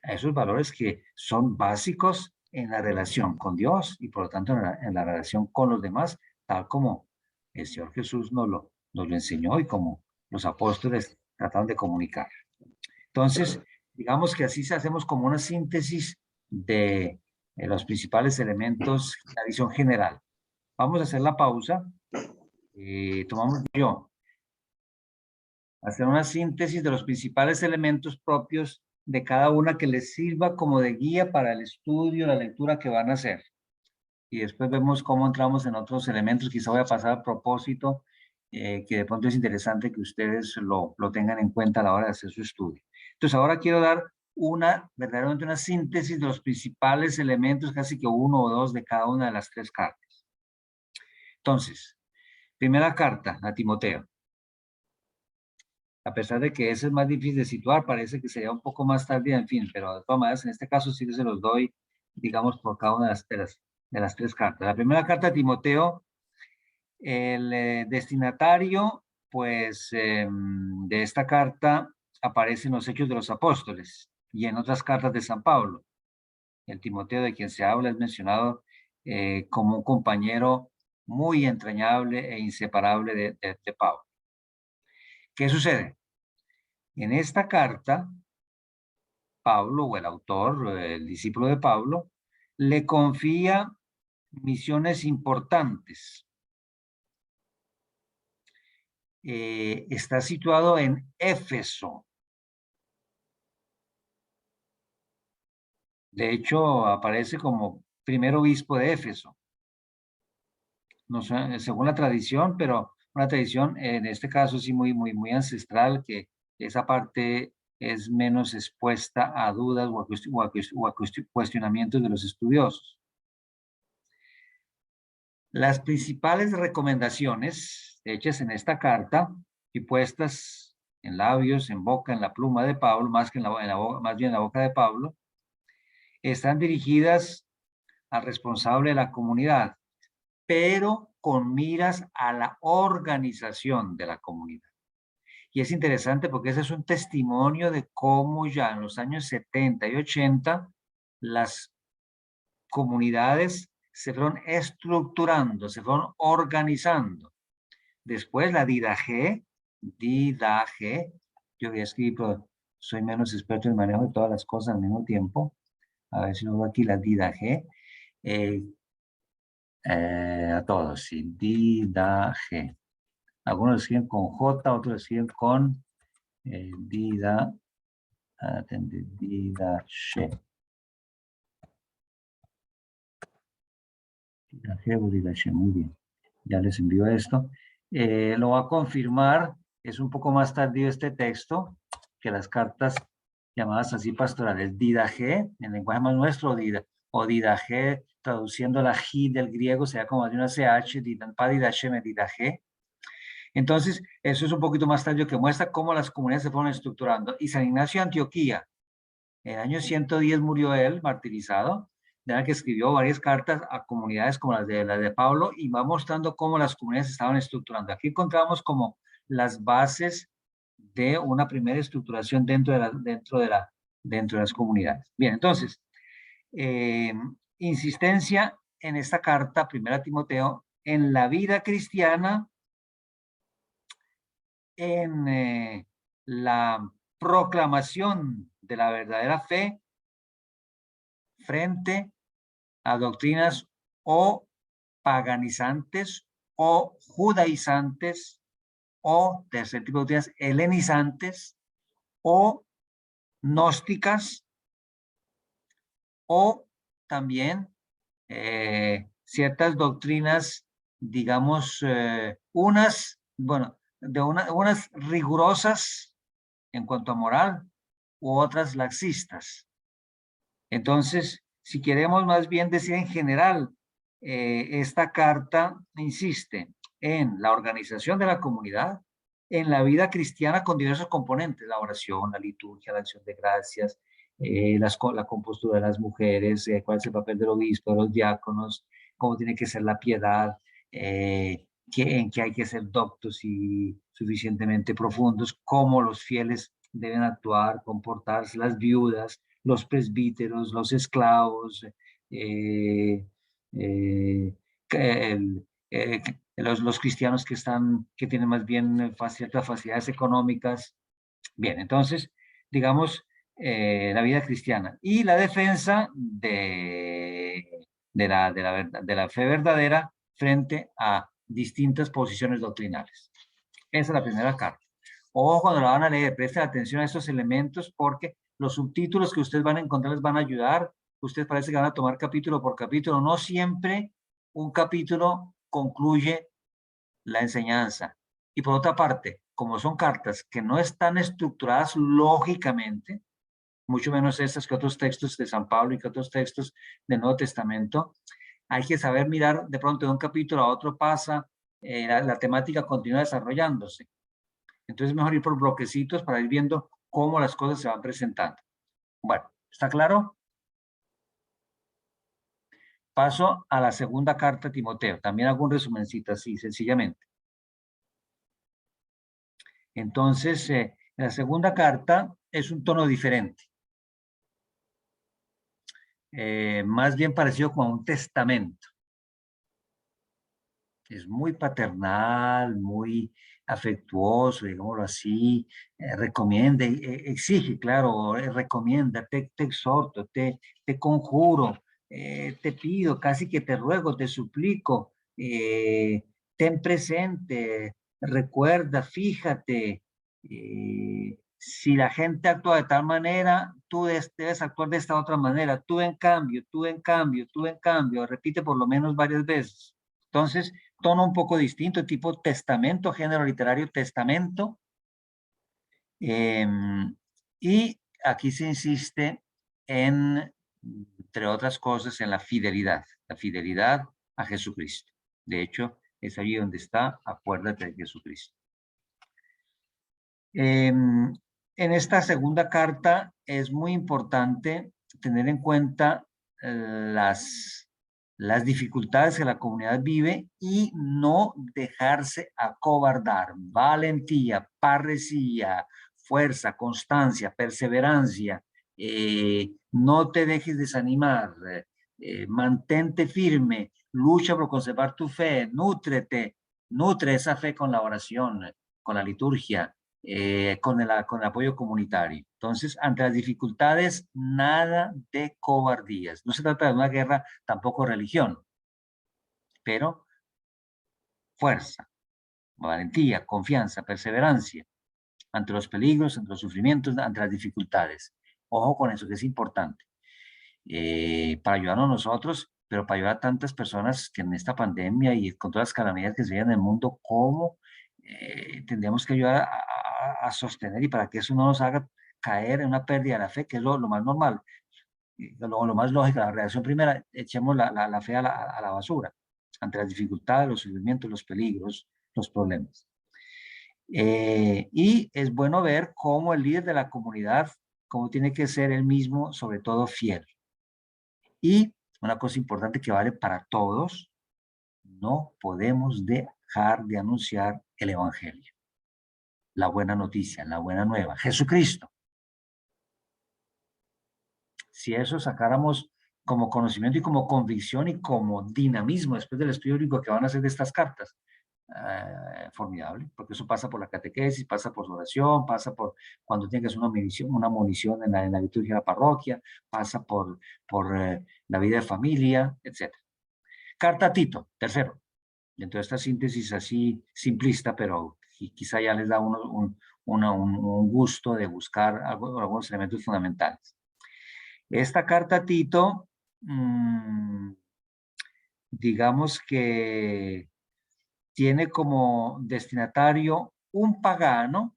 a esos valores que son básicos en la relación con Dios y por lo tanto en la relación con los demás, tal como el Señor Jesús nos lo enseñó y como los apóstoles trataron de comunicar. Entonces, digamos que así hacemos como una síntesis de los principales elementos, la visión general. Vamos a hacer la pausa. Tomamos yo. hacer una síntesis de los principales elementos propios de cada una que les sirva como de guía para el estudio, la lectura que van a hacer. Y después vemos cómo entramos en otros elementos. Quizá voy a pasar a propósito, que de pronto es interesante que ustedes lo tengan en cuenta a la hora de hacer su estudio. Entonces ahora quiero dar verdaderamente una síntesis de los principales elementos, casi que uno o dos de cada una de las tres cartas. Entonces, primera carta a Timoteo. A pesar de que ese es más difícil de situar, parece que sería un poco más tarde, en fin, pero de todas maneras, en este caso sí se los doy, digamos, por cada una de las tres cartas. La primera carta a Timoteo, el destinatario, pues, de esta carta aparece en los Hechos de los Apóstoles y en otras cartas de San Pablo. El Timoteo de quien se habla es mencionado como un compañero muy entrañable e inseparable de Pablo. ¿Qué sucede? En esta carta, Pablo, o el autor, el discípulo de Pablo, le confía misiones importantes. Está situado en Éfeso. De hecho, aparece como primer obispo de Éfeso. No sé, según la tradición, pero una tradición en este caso sí muy ancestral, que esa parte es menos expuesta a dudas o a cuestionamientos de los estudiosos. Las principales recomendaciones hechas en esta carta y puestas en labios, en boca, en la pluma de Pablo, más bien en la boca de Pablo, están dirigidas al responsable de la comunidad, pero con miras a la organización de la comunidad. Y es interesante porque ese es un testimonio de cómo ya en los años 70 y 80 las comunidades se fueron estructurando, se fueron organizando. Después la Didache, yo voy a escribir, pero soy menos experto en el manejo de todas las cosas al mismo tiempo. A ver si lo veo aquí, la Didache. A todos, sí, Didache. Algunos lo escriben con J, otros lo escriben con Didache. Muy bien, ya les envío esto. Lo va a confirmar, es un poco más tardío este texto que las cartas llamadas así pastorales. Didache, en lenguaje más nuestro, o Didache, traduciendo la J del griego, sería como de una CH, Didache. Entonces, eso es un poquito más tardío que muestra cómo las comunidades se fueron estructurando. Y San Ignacio de Antioquía, en el año 110 murió él, martirizado, de la que escribió varias cartas a comunidades como las de Pablo y va mostrando cómo las comunidades se estaban estructurando. Aquí encontramos como las bases de una primera estructuración dentro de las comunidades. Bien, entonces, insistencia en esta carta, primera Timoteo, en la vida cristiana, en la proclamación de la verdadera fe frente a doctrinas o paganizantes o judaizantes o, tercer tipo de doctrinas, helenizantes o gnósticas o también ciertas doctrinas, digamos, unas rigurosas en cuanto a moral u otras laxistas. Entonces, si queremos más bien decir en general, esta carta insiste en la organización de la comunidad, en la vida cristiana con diversos componentes, la oración, la liturgia, la acción de gracias, la compostura de las mujeres, cuál es el papel del obispo, de los diáconos, cómo tiene que ser la piedad, en qué hay que ser doctos y suficientemente profundos, cómo los fieles deben actuar, comportarse, las viudas, los presbíteros, los esclavos, los cristianos que tienen más bien ciertas facilidades económicas. Bien, entonces, digamos, la vida cristiana y la defensa de la fe verdadera frente a distintas posiciones doctrinales. Esa es la primera carta. Ojo cuando la van a leer, presten atención a estos elementos porque los subtítulos que ustedes van a encontrar les van a ayudar. Ustedes parece que van a tomar capítulo por capítulo. No siempre un capítulo concluye la enseñanza. Y por otra parte, como son cartas que no están estructuradas lógicamente, mucho menos estas que otros textos de San Pablo y que otros textos del Nuevo Testamento, hay que saber mirar de pronto de un capítulo a otro pasa, la temática continúa desarrollándose. Entonces es mejor ir por bloquecitos para ir viendo cómo las cosas se van presentando. Bueno, ¿está claro? Paso a la segunda carta a Timoteo. También hago un resumencito así, sencillamente. Entonces, la segunda carta es un tono diferente. Más bien parecido como a un testamento. Es muy paternal, muy afectuoso, digámoslo así, recomienda, exige, claro, recomienda, te exhorto, te conjuro, te pido, casi que te ruego, te suplico, ten presente, recuerda, fíjate, si la gente actúa de tal manera, tú debes actuar de esta otra manera, tú en cambio, tú en cambio, tú en cambio, repite por lo menos varias veces. Entonces, tono un poco distinto, tipo testamento, género literario testamento. Y aquí se insiste en, entre otras cosas, en la fidelidad a Jesucristo. De hecho, es allí donde está, acuérdate de Jesucristo. En esta segunda carta es muy importante tener en cuenta las dificultades que la comunidad vive y no dejarse acobardar. Valentía, parresía, fuerza, constancia, perseverancia. No te dejes desanimar. Mantente firme. Lucha por conservar tu fe. Nútrete. Nutre esa fe con la oración, con la liturgia, con el apoyo comunitario. Entonces, ante las dificultades, nada de cobardías. No se trata de una guerra, tampoco religión, pero fuerza, valentía, confianza, perseverancia ante los peligros, ante los sufrimientos, ante las dificultades. Ojo con eso, que es importante. Para ayudarnos nosotros, pero para ayudar a tantas personas que en esta pandemia y con todas las calamidades que se vienen en el mundo, ¿cómo tendríamos que ayudar a sostener y para que eso no nos haga caer en una pérdida de la fe, que es lo más normal, lo más lógico, la reacción primera, echemos la fe a la basura, ante las dificultades, los sufrimientos, los peligros, los problemas. Y es bueno ver cómo el líder de la comunidad, cómo tiene que ser él mismo, sobre todo fiel. Y una cosa importante que vale para todos, no podemos dejar de anunciar el Evangelio. La buena noticia, la buena nueva, Jesucristo. Si eso sacáramos como conocimiento y como convicción y como dinamismo después del estudio bíblico que van a hacer de estas cartas, formidable, porque eso pasa por la catequesis, pasa por su oración, pasa por cuando tengas una munición en la liturgia de la parroquia, pasa por la vida de familia, etc. Carta a Tito, tercero. Dentro de esta síntesis así simplista, pero quizá ya les da un gusto de buscar algunos elementos fundamentales. Esta carta a Tito, digamos que tiene como destinatario un pagano,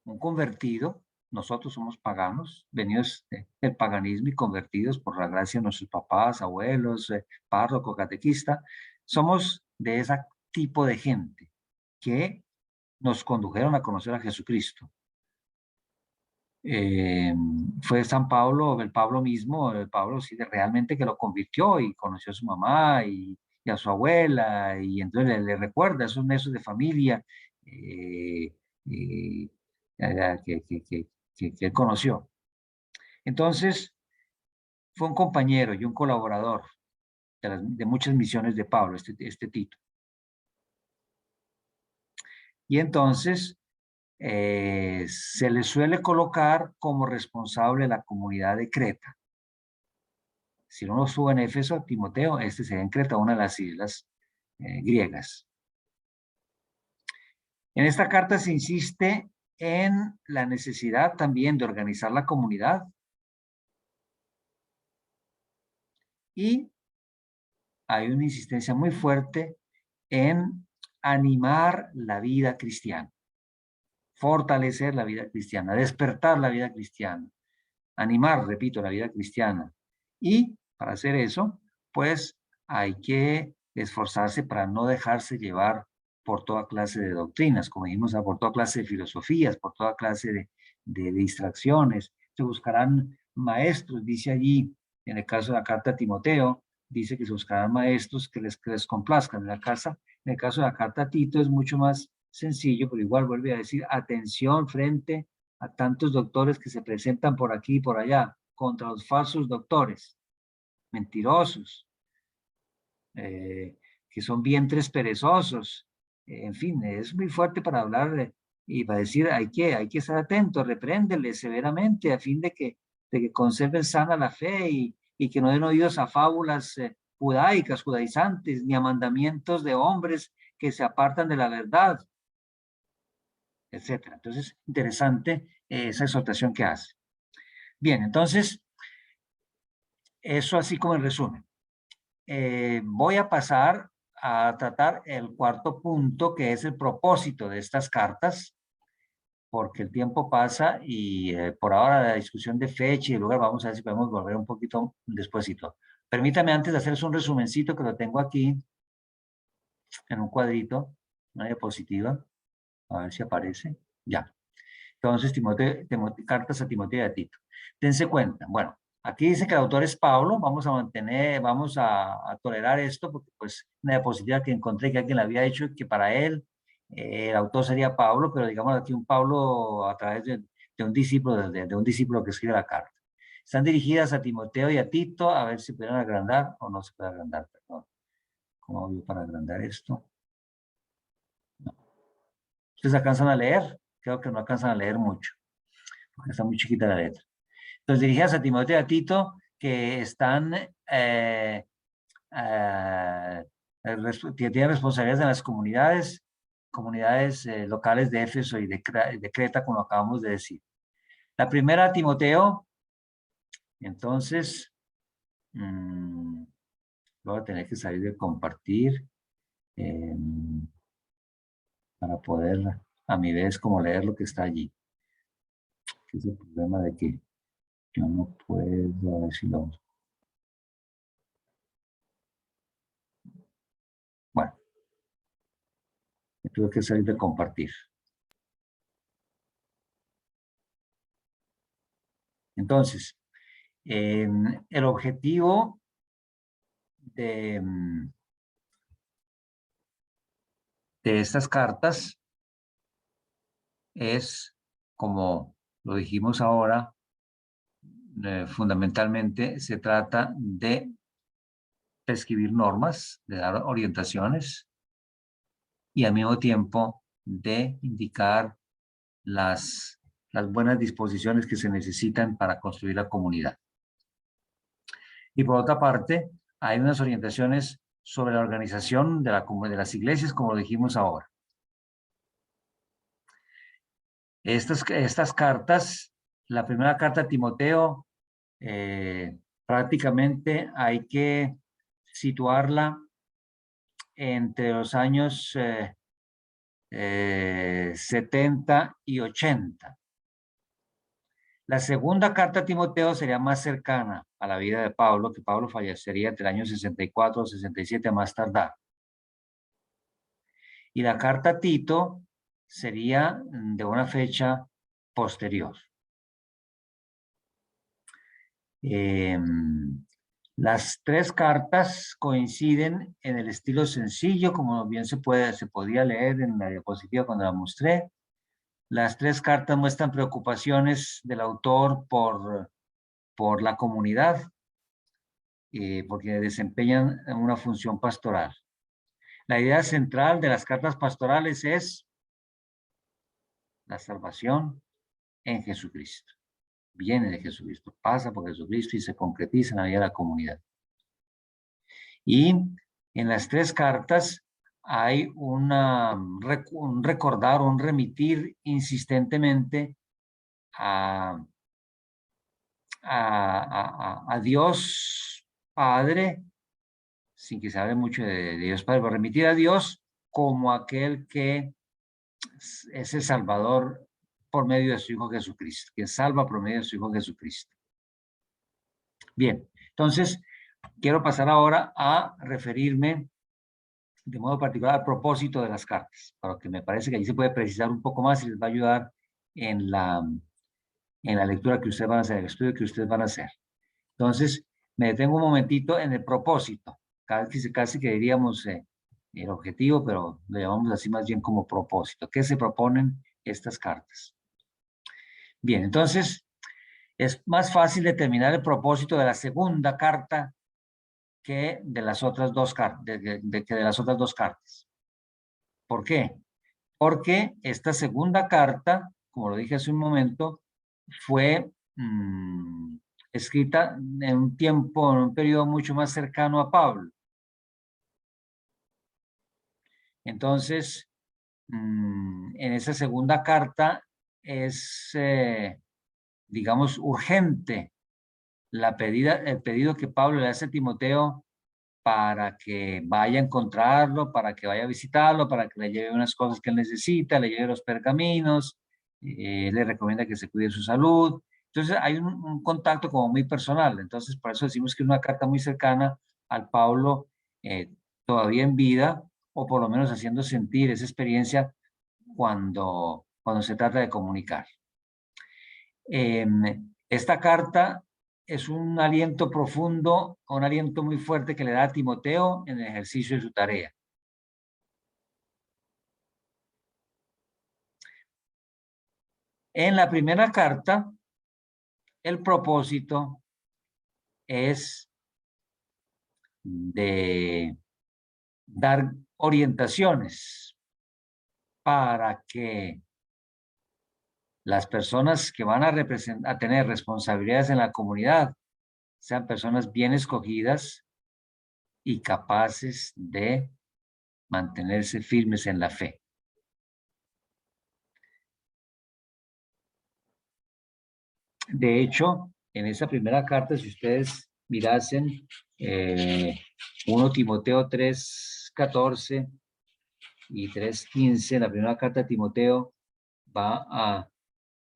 un convertido. Nosotros somos paganos, venidos del paganismo y convertidos por la gracia de nuestros papás, abuelos, párroco, catequista. Somos de ese tipo de gente que nos condujeron a conocer a Jesucristo. Fue San Pablo, el Pablo mismo, el Pablo sí, realmente que lo convirtió y conoció a su mamá y a su abuela, y entonces le recuerda esos nexos de familia que él conoció. Entonces, fue un compañero y un colaborador de muchas misiones de Pablo, este Tito. Y entonces, se le suele colocar como responsable de la comunidad de Creta. Si no lo sube en Éfeso, Timoteo, sería en Creta, una de las islas griegas. En esta carta se insiste en la necesidad también de organizar la comunidad y hay una insistencia muy fuerte en animar la vida cristiana, fortalecer la vida cristiana, despertar la vida cristiana, animar, repito, la vida cristiana. Y para hacer eso, pues hay que esforzarse para no dejarse llevar por toda clase de doctrinas, como dijimos, por toda clase de filosofías, por toda clase de distracciones. Se buscarán maestros, dice allí, en el caso de la carta a Timoteo, dice que se buscarán maestros que les complazcan. En el caso de la carta a Tito es mucho más sencillo, pero igual vuelve a decir, atención frente a tantos doctores que se presentan por aquí y por allá, contra los falsos doctores, mentirosos, que son vientres perezosos. En fin, es muy fuerte para hablar y para decir, hay que estar atentos, repréndeles severamente a fin de que conserven sana la fe y que no den oídos a fábulas judaicas, judaizantes, ni a mandamientos de hombres que se apartan de la verdad, etcétera. Entonces, interesante esa exhortación que hace. Bien, entonces, eso así como en resumen. Voy a pasar a tratar el cuarto punto, que es el propósito de estas cartas, porque el tiempo pasa y por ahora la discusión de fecha y lugar, vamos a ver si podemos volver un poquito despuesito. Permítame antes de hacerles un resumencito que lo tengo aquí en un cuadrito, una diapositiva, a ver si aparece. Ya. Entonces, cartas a Timoteo y a Tito. Dense cuenta. Bueno, aquí dice que el autor es Pablo. Vamos a tolerar esto porque pues una diapositiva que encontré que alguien la había hecho que para él el autor sería Pablo, pero digamos aquí un Pablo a través de un discípulo, de un discípulo que escribe la carta. Están dirigidas a Timoteo y a Tito. A ver si pueden agrandar o no se puede agrandar, perdón. ¿Cómo hago yo para agrandar esto? No. ¿Ustedes alcanzan a leer? Creo que no alcanzan a leer mucho, porque está muy chiquita la letra. Entonces, dirigidas a Timoteo y a Tito, que están, que tienen responsabilidades en las comunidades locales de Éfeso y de Creta, como acabamos de decir. La primera, Timoteo, entonces, voy a tener que salir de compartir para poder a mi vez como leer lo que está allí. Es el problema de que yo no puedo, a ver si lo... Bueno, tuve que salir de compartir. Entonces, el objetivo de estas cartas es, como lo dijimos ahora, fundamentalmente se trata de prescribir normas, de dar orientaciones y al mismo tiempo de indicar las buenas disposiciones que se necesitan para construir la comunidad. Y por otra parte, hay unas orientaciones sobre la organización de las iglesias, como lo dijimos ahora. Estas cartas, la primera carta a Timoteo, prácticamente hay que situarla entre los años 70 y 80. La segunda carta a Timoteo sería más cercana a la vida de Pablo, que Pablo fallecería entre el año 64 o 67 a más tardar. Y la carta a Tito sería de una fecha posterior. Las tres cartas coinciden en el estilo sencillo, como bien se podía leer en la diapositiva cuando la mostré. Las tres cartas muestran preocupaciones del autor por la comunidad, porque desempeñan una función pastoral. La idea central de las cartas pastorales es la salvación en Jesucristo. Viene de Jesucristo, pasa por Jesucristo y se concretiza en la vida de la comunidad. Y en las tres cartas hay un recordar, un remitir insistentemente a Dios Padre, sin que se hable mucho de Dios Padre, pero remitir a Dios como aquel que es el Salvador por medio de su Hijo Jesucristo, que salva por medio de su Hijo Jesucristo. Bien, entonces quiero pasar ahora a referirme de modo particular al propósito de las cartas, para que me parece que allí se puede precisar un poco más y les va a ayudar en la lectura que ustedes van a hacer, el estudio que ustedes van a hacer. Entonces, me detengo un momentito en el propósito, casi que diríamos el objetivo, pero lo llamamos así más bien como propósito. ¿Qué se proponen estas cartas? Bien, entonces, es más fácil determinar el propósito de la segunda carta que de las otras dos cartas, que de las otras dos cartas. ¿Por qué? Porque esta segunda carta, como lo dije hace un momento, fue escrita en un tiempo, en un periodo mucho más cercano a Pablo. Entonces, en esa segunda carta es, digamos, urgente el pedido que Pablo le hace a Timoteo para que vaya a encontrarlo, para que vaya a visitarlo, para que le lleve unas cosas que él necesita, le lleve los pergaminos, le recomienda que se cuide su salud. Entonces hay un contacto como muy personal. Entonces por eso decimos que es una carta muy cercana al Pablo todavía en vida, o por lo menos haciendo sentir esa experiencia cuando se trata de comunicar. Esta carta es un aliento profundo, un aliento muy fuerte que le da a Timoteo en el ejercicio de su tarea. En la primera carta, el propósito es de dar orientaciones para que las personas que van a tener responsabilidades en la comunidad sean personas bien escogidas y capaces de mantenerse firmes en la fe. De hecho, en esa primera carta, si ustedes mirasen 1 Timoteo 3:14 y 3:15, la primera carta de Timoteo va a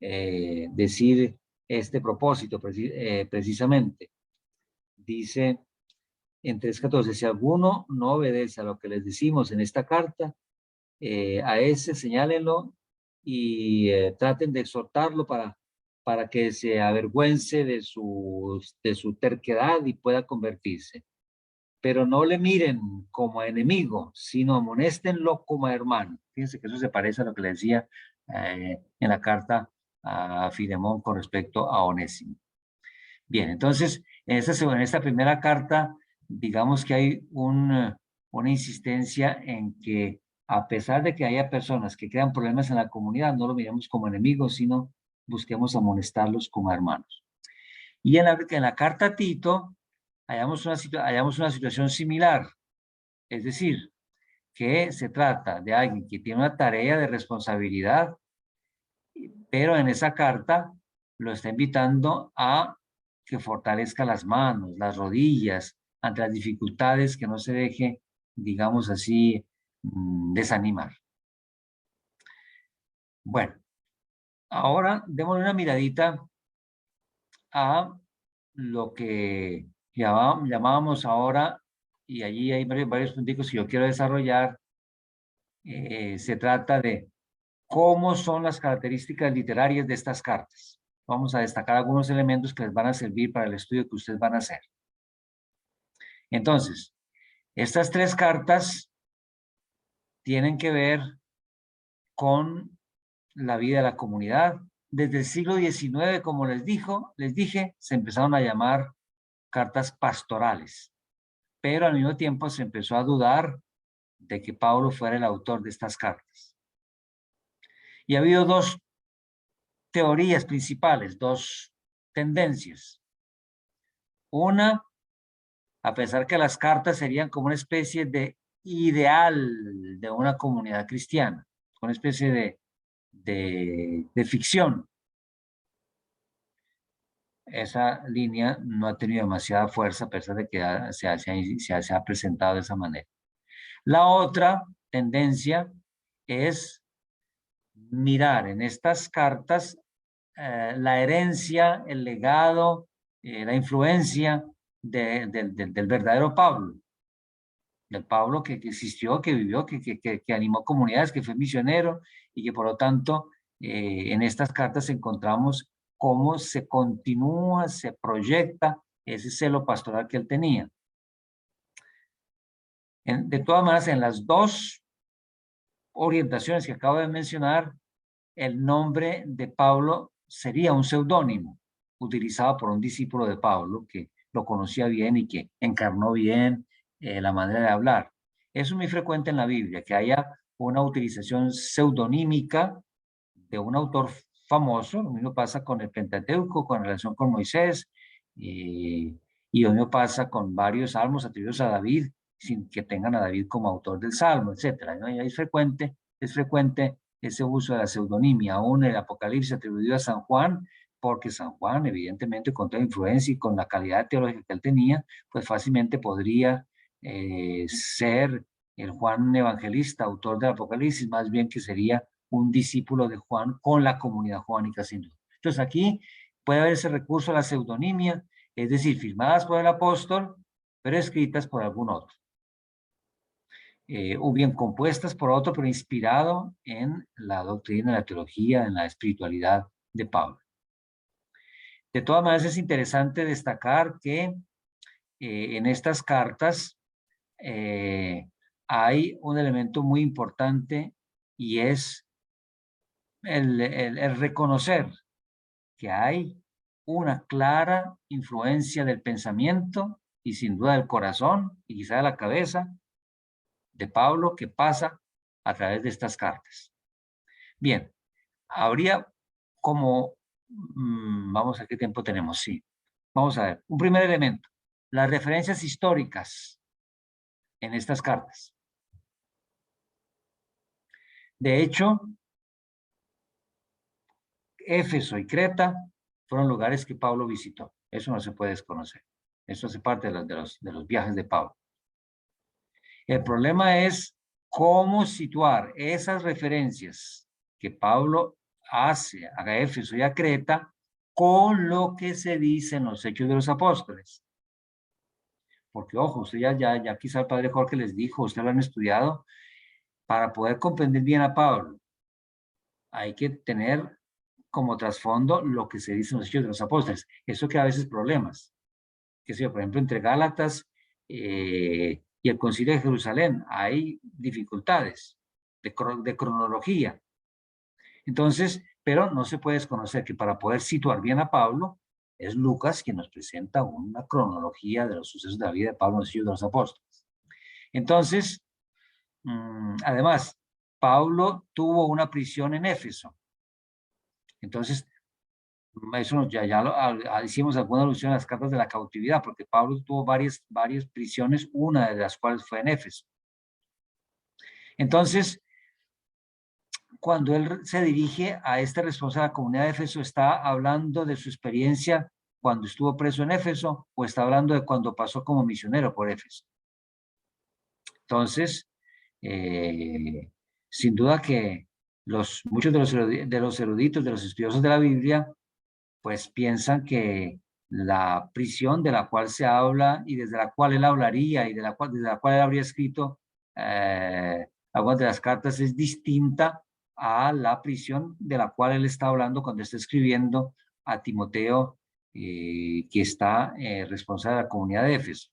decir este propósito precisamente. Dice en 3:14, si alguno no obedece a lo que les decimos en esta carta, a ese señálenlo y traten de exhortarlo para que se avergüence de su terquedad y pueda convertirse. Pero no le miren como a enemigo, sino amonéstenlo como a hermano. Fíjense que eso se parece a lo que le decía en la carta a Filemón con respecto a Onésimo. Bien, entonces, en esta primera carta, digamos que hay una insistencia en que a pesar de que haya personas que crean problemas en la comunidad, no lo miremos como enemigos, sino busquemos amonestarlos como hermanos. Y en la carta a Tito, hallamos una situación similar, es decir, que se trata de alguien que tiene una tarea de responsabilidad, pero en esa carta lo está invitando a que fortalezca las manos, las rodillas, ante las dificultades, que no se deje, digamos así, desanimar. Bueno, ahora démosle una miradita a lo que llamábamos ahora, y allí hay varios puntos que yo quiero desarrollar. Se trata de cómo son las características literarias de estas cartas. Vamos a destacar algunos elementos que les van a servir para el estudio que ustedes van a hacer. Entonces, estas tres cartas tienen que ver con la vida de la comunidad. Desde el siglo XIX, como les dije, se empezaron a llamar cartas pastorales, pero al mismo tiempo se empezó a dudar de que Pablo fuera el autor de estas cartas. Y ha habido dos teorías principales, dos tendencias. Una, a pesar que las cartas serían como una especie de ideal de una comunidad cristiana, una especie de ficción. Esa línea no ha tenido demasiada fuerza a pesar de que se ha presentado de esa manera. La otra tendencia es mirar en estas cartas la herencia, el legado, la influencia del verdadero Pablo, del Pablo que existió, que vivió, que animó comunidades, que fue misionero y que por lo tanto en estas cartas encontramos cómo se continúa, se proyecta ese celo pastoral que él tenía. De todas maneras, en las dos orientaciones que acabo de mencionar, el nombre de Pablo sería un seudónimo utilizado por un discípulo de Pablo que lo conocía bien y que encarnó bien la manera de hablar. Eso es muy frecuente en la Biblia, que haya una utilización pseudonímica de un autor famoso. Lo mismo pasa con el Pentateuco, con relación con Moisés, y lo mismo pasa con varios salmos atribuidos a David, sin que tengan a David como autor del salmo, etc. ¿No? Y es frecuente ese uso de la pseudonimia, aún el Apocalipsis atribuido a San Juan, porque San Juan, evidentemente, con toda influencia y con la calidad teológica que él tenía, pues fácilmente podría ser el Juan evangelista, autor del Apocalipsis, más bien que sería un discípulo de Juan con la comunidad juánica, sin duda. Entonces aquí puede haber ese recurso a la pseudonimia, es decir, firmadas por el apóstol, pero escritas por algún otro. O bien compuestas por otro, pero inspirado en la doctrina, en la teología, en la espiritualidad de Pablo. De todas maneras, es interesante destacar que en estas cartas hay un elemento muy importante y es el reconocer que hay una clara influencia del pensamiento y sin duda del corazón y quizá de la cabeza de Pablo que pasa a través de estas cartas. Bien, habría como, vamos a ver qué tiempo tenemos, sí. Vamos a ver, un primer elemento, las referencias históricas en estas cartas. De hecho, Éfeso y Creta fueron lugares que Pablo visitó. Eso no se puede desconocer. Eso hace parte de los viajes de Pablo. El problema es cómo situar esas referencias que Pablo hace a Éfeso y a Creta con lo que se dice en los Hechos de los Apóstoles. Porque, ojo, usted ya quizá el padre Jorge les dijo, ustedes lo han estudiado, para poder comprender bien a Pablo, hay que tener como trasfondo lo que se dice en los Hechos de los Apóstoles. Eso que a veces problemas. Que sea, por ejemplo, entre Gálatas y el Concilio de Jerusalén hay dificultades de cronología. Entonces, pero no se puede desconocer que para poder situar bien a Pablo, es Lucas quien nos presenta una cronología de los sucesos de la vida de Pablo en los Hechos de los Apóstoles. Entonces, además, Pablo tuvo una prisión en Éfeso. Entonces, eso hicimos alguna alusión a las cartas de la cautividad, porque Pablo tuvo varias prisiones, una de las cuales fue en Éfeso. Entonces, cuando él se dirige a este responsable de la comunidad de Éfeso, ¿está hablando de su experiencia cuando estuvo preso en Éfeso o está hablando de cuando pasó como misionero por Éfeso? Entonces, sin duda que muchos de los eruditos, de los estudiosos de la Biblia, pues piensan que la prisión de la cual se habla y desde la cual él hablaría y desde la cual él habría escrito algunas de las cartas es distinta a la prisión de la cual él está hablando cuando está escribiendo a Timoteo, que está responsable de la comunidad de Éfeso.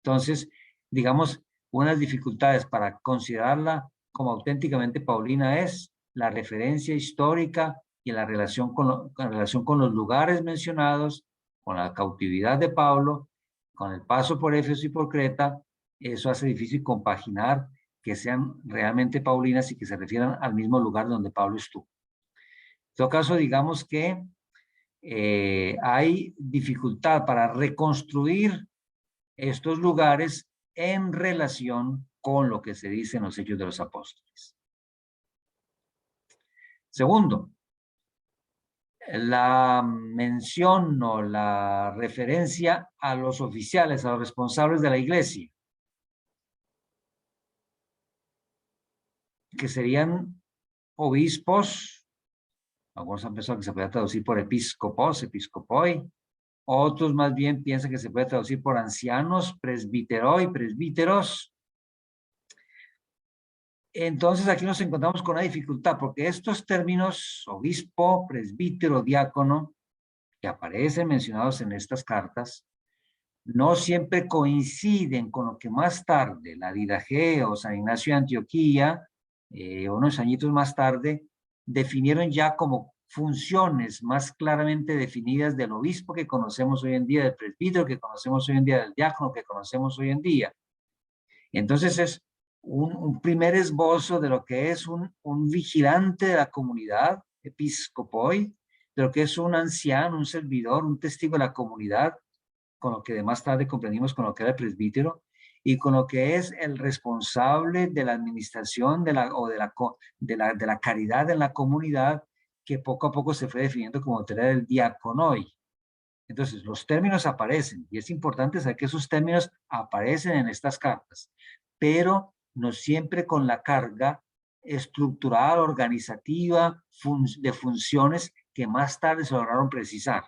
Entonces, digamos, unas dificultades para considerarla como auténticamente paulina es la referencia histórica y en relación con los lugares mencionados, con la cautividad de Pablo, con el paso por Éfeso y por Creta. Eso hace difícil compaginar que sean realmente paulinas y que se refieran al mismo lugar donde Pablo estuvo. En todo caso, digamos que hay dificultad para reconstruir estos lugares en relación con lo que se dice en los Hechos de los Apóstoles. Segundo, la mención o la referencia a los oficiales, a los responsables de la iglesia, que serían obispos. Algunos han pensado que se puede traducir por episcopos, episcopoi. Otros más bien piensan que se puede traducir por ancianos, presbiteroi, presbíteros. Entonces aquí nos encontramos con una dificultad, porque estos términos, obispo, presbítero, diácono, que aparecen mencionados en estas cartas, no siempre coinciden con lo que más tarde la Didache o San Ignacio de Antioquía, unos añitos más tarde, definieron ya como funciones más claramente definidas del obispo que conocemos hoy en día, del presbítero que conocemos hoy en día, del diácono que conocemos hoy en día. Entonces es un primer esbozo de lo que es un vigilante de la comunidad, episcopoi, de lo que es un anciano, un servidor, un testigo de la comunidad, con lo que de más tarde comprendimos con lo que era el presbítero, y con lo que es el responsable de la administración de la caridad en la comunidad, que poco a poco se fue definiendo como tener el diaconoi. Entonces, los términos aparecen, y es importante saber que esos términos aparecen en estas cartas, pero no siempre con la carga estructural, organizativa, de funciones que más tarde se lograron precisar.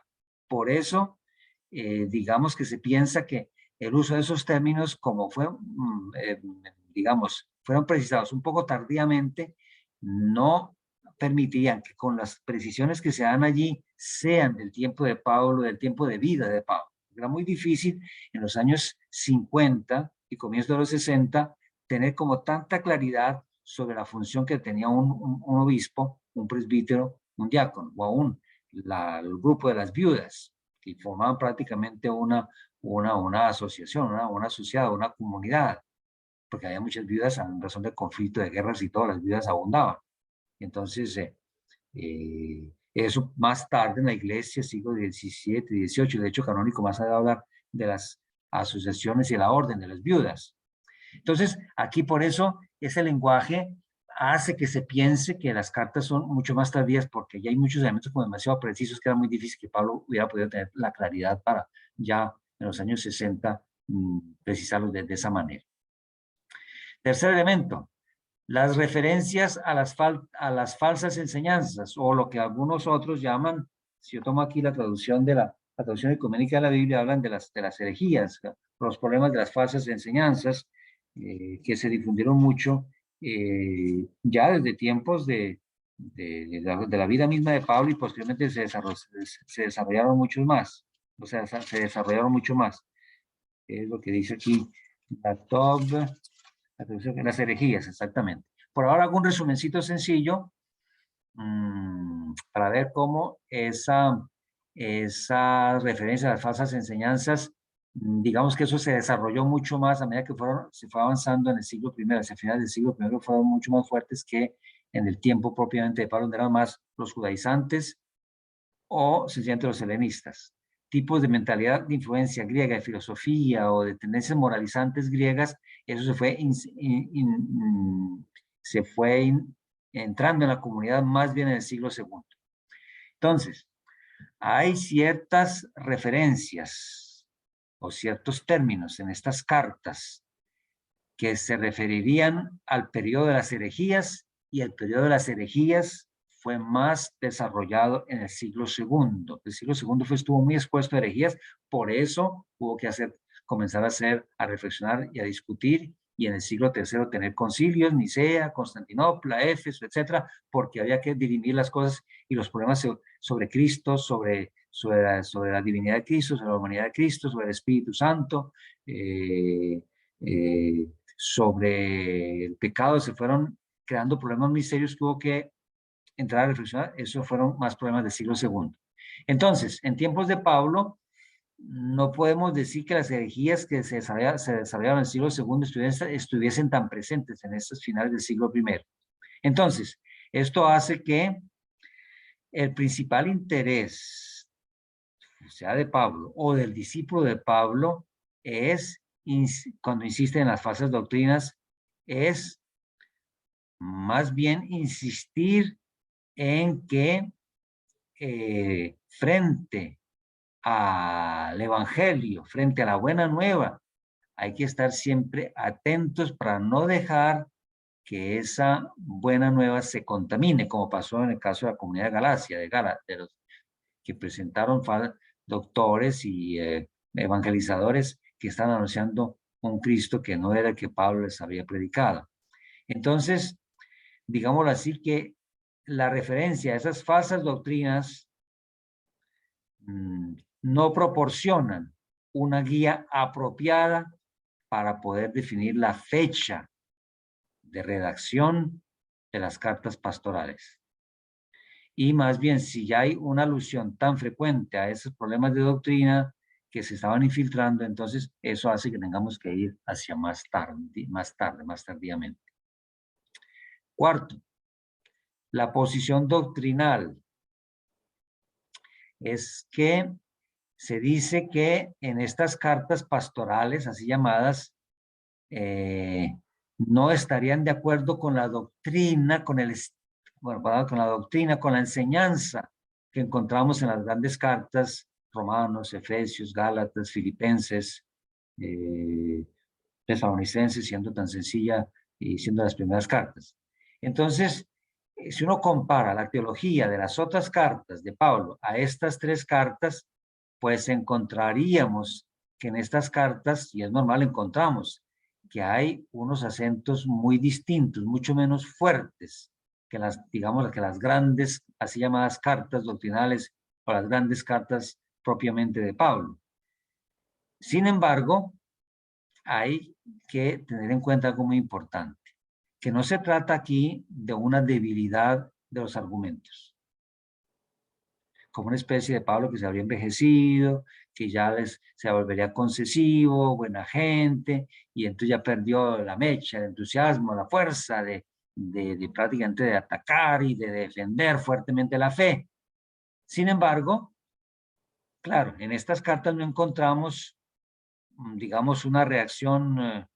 Por eso, digamos que se piensa que el uso de esos términos, como fue, digamos, fueron precisados un poco tardíamente, no permitirían que con las precisiones que se dan allí sean del tiempo de Pablo, del tiempo de vida de Pablo. Era muy difícil en los años 50 y comienzos de los 60 tener como tanta claridad sobre la función que tenía un obispo, un presbítero, un diácono, o aún el grupo de las viudas, que formaban prácticamente una asociación, una sociedad, una comunidad, porque había muchas viudas en razón de conflicto, de guerras y todas las viudas abundaban. Entonces, eso más tarde en la iglesia, siglo XVII, XVIII, de hecho canónico más allá de hablar de las asociaciones y la orden de las viudas. Entonces, aquí por eso ese lenguaje hace que se piense que las cartas son mucho más tardías, porque ya hay muchos elementos como demasiado precisos que era muy difícil que Pablo hubiera podido tener la claridad para ya en los años 60 precisarlos de esa manera. Tercer elemento, las referencias a las falsas enseñanzas, o lo que algunos otros llaman, si yo tomo aquí la traducción de la traducción ecuménica de la Biblia, hablan de las herejías, los problemas de las falsas enseñanzas, que se difundieron mucho ya desde tiempos de la vida misma de Pablo, y posteriormente se desarrollaron muchos más, o sea, se desarrollaron mucho más. Es lo que dice aquí la las herejías, exactamente. Por ahora hago un resumencito sencillo para ver cómo esa referencia a las falsas enseñanzas, digamos que eso se desarrolló mucho más a medida que se fue avanzando en el siglo I, hacia finales del siglo I, fueron mucho más fuertes que en el tiempo propiamente de Pablo, donde eran más los judaizantes o sencillamente los helenistas. Tipos de mentalidad de influencia griega, de filosofía o de tendencias moralizantes griegas, eso se fue entrando en la comunidad más bien en el siglo II. Entonces, hay ciertas referencias o ciertos términos en estas cartas que se referirían al periodo de las herejías, y el periodo de las herejías fue más desarrollado en el siglo II. El siglo II estuvo muy expuesto a herejías, por eso hubo que comenzar a reflexionar y a discutir, y en el siglo III tener concilios, Nicea, Constantinopla, Éfeso, etcétera, porque había que dirimir las cosas y los problemas sobre Cristo, sobre la divinidad de Cristo, sobre la humanidad de Cristo, sobre el Espíritu Santo, sobre el pecado. Se fueron creando problemas misterios que hubo que entrar a reflexionar. Esos fueron más problemas del siglo II. Entonces, en tiempos de Pablo, no podemos decir que las herejías que se desarrollaron en el siglo II estuviesen tan presentes en estos finales del siglo I. Entonces, esto hace que el principal interés, sea de Pablo o del discípulo de Pablo, es, cuando insiste en las falsas doctrinas, es más bien insistir en que frente al evangelio, frente a la buena nueva, hay que estar siempre atentos para no dejar que esa buena nueva se contamine, como pasó en el caso de la comunidad de Galacia, de los que presentaron doctores y evangelizadores que están anunciando un Cristo que no era el que Pablo les había predicado. Entonces, digámoslo así, que la referencia a esas falsas doctrinas no proporcionan una guía apropiada para poder definir la fecha de redacción de las cartas pastorales. Y más bien, si ya hay una alusión tan frecuente a esos problemas de doctrina que se estaban infiltrando, entonces eso hace que tengamos que ir hacia más tardíamente. Cuarto, la posición doctrinal es que se dice que en estas cartas pastorales, así llamadas, no estarían de acuerdo con la doctrina, con la enseñanza que encontramos en las grandes cartas, Romanos, Efesios, Gálatas, Filipenses, Tesalonicenses, siendo tan sencilla y siendo las primeras cartas. Entonces, si uno compara la teología de las otras cartas de Pablo a estas tres cartas, pues encontraríamos que en estas cartas, y es normal, encontramos que hay unos acentos muy distintos, mucho menos fuertes que las, digamos, que las grandes, así llamadas cartas doctrinales o las grandes cartas propiamente de Pablo. Sin embargo, hay que tener en cuenta algo muy importante, que no se trata aquí de una debilidad de los argumentos, como una especie de Pablo que se habría envejecido, que ya se volvería concesivo, buena gente, y entonces ya perdió la mecha, el entusiasmo, la fuerza de prácticamente de atacar y de defender fuertemente la fe. Sin embargo, claro, en estas cartas no encontramos, digamos, una reacción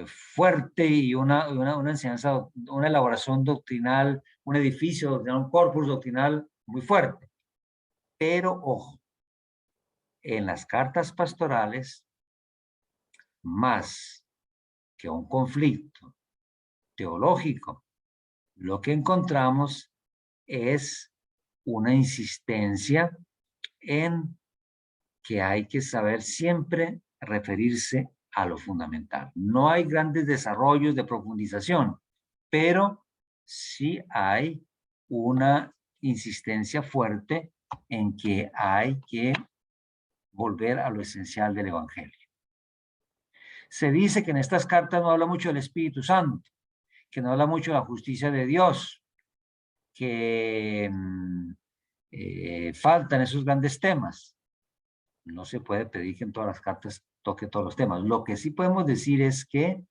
fuerte y una enseñanza, una elaboración doctrinal, un edificio doctrinal, un corpus doctrinal muy fuerte. Pero, ojo, en las cartas pastorales, más que un conflicto teológico, lo que encontramos es una insistencia en que hay que saber siempre referirse a lo fundamental. No hay grandes desarrollos de profundización, pero sí hay una insistencia fuerte en que hay que volver a lo esencial del Evangelio. Se dice que en estas cartas no habla mucho del Espíritu Santo, que no habla mucho de la justicia de Dios, que faltan esos grandes temas. No se puede pedir que en todas las cartas toque todos los temas. Lo que sí podemos decir es que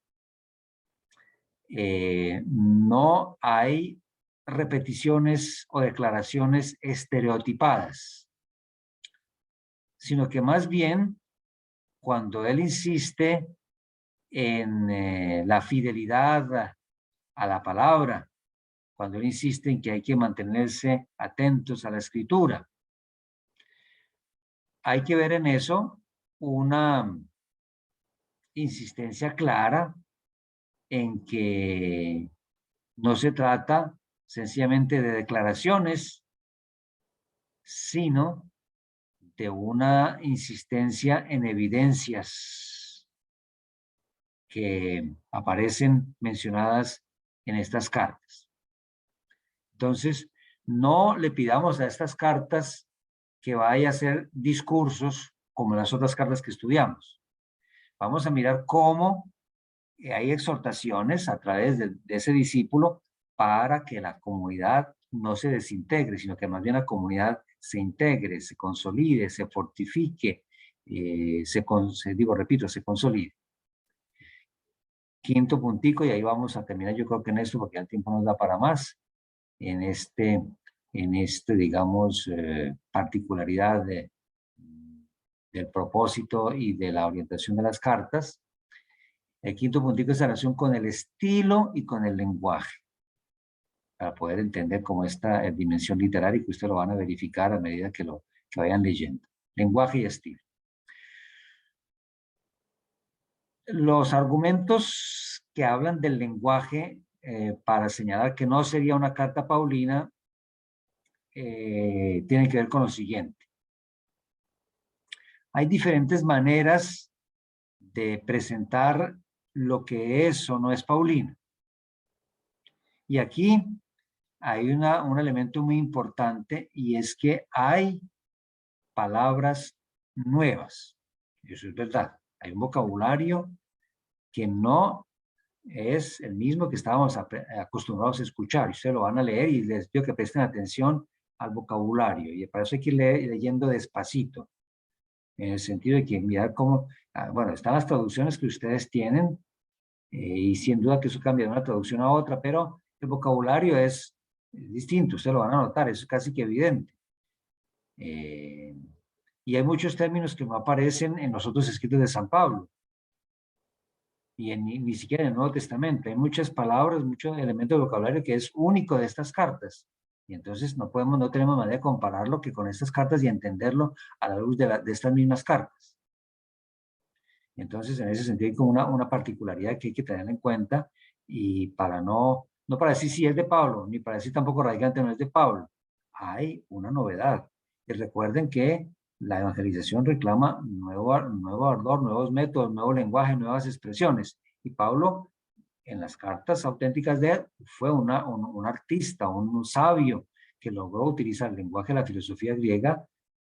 no hay repeticiones o declaraciones estereotipadas, sino que más bien cuando él insiste en la fidelidad a la palabra, cuando él insiste en que hay que mantenerse atentos a la escritura, hay que ver en eso una insistencia clara en que no se trata sencillamente de declaraciones, sino de una insistencia en evidencias que aparecen mencionadas en estas cartas. Entonces, no le pidamos a estas cartas que vaya a hacer discursos como las otras cartas que estudiamos. Vamos a mirar cómo hay exhortaciones a través de ese discípulo para que la comunidad no se desintegre, sino que más bien la comunidad se integre, se consolide, se fortifique, se consolide. Quinto puntico, y ahí vamos a terminar, yo creo que en esto, porque el tiempo nos da para más, en este digamos, particularidad del propósito y de la orientación de las cartas, El quinto puntico es la relación con el estilo y con el lenguaje, para poder entender como esta dimensión literaria, y que ustedes lo van a verificar a medida que vayan leyendo. Lenguaje y estilo. Los argumentos que hablan del lenguaje para señalar que no sería una carta paulina tienen que ver con lo siguiente. Hay diferentes maneras de presentar lo que es o no es paulina. Y aquí hay un elemento muy importante, y es que hay palabras nuevas. Eso es verdad. Hay un vocabulario que no es el mismo que estábamos acostumbrados a escuchar. Y ustedes lo van a leer y les pido que presten atención al vocabulario. Y para eso hay que ir leyendo despacito. En el sentido de que mirar cómo, bueno, están las traducciones que ustedes tienen, y sin duda que eso cambia de una traducción a otra, pero el vocabulario es distinto, ustedes lo van a notar, es casi que evidente. Y hay muchos términos que no aparecen en los otros escritos de San Pablo, y ni siquiera en el Nuevo Testamento. Hay muchas palabras, muchos elementos de vocabulario que es único de estas cartas. Y entonces no tenemos manera de compararlo que con estas cartas y entenderlo a la luz de estas mismas cartas. Entonces, en ese sentido hay como una particularidad que hay que tener en cuenta, y para no para decir si es de Pablo, ni para decir tampoco radicalmente no es de Pablo. Hay una novedad. Y recuerden que la evangelización reclama nuevo ardor, nuevos métodos, nuevo lenguaje, nuevas expresiones. Y Pablo, en las cartas auténticas de él, fue un artista, un sabio que logró utilizar el lenguaje de la filosofía griega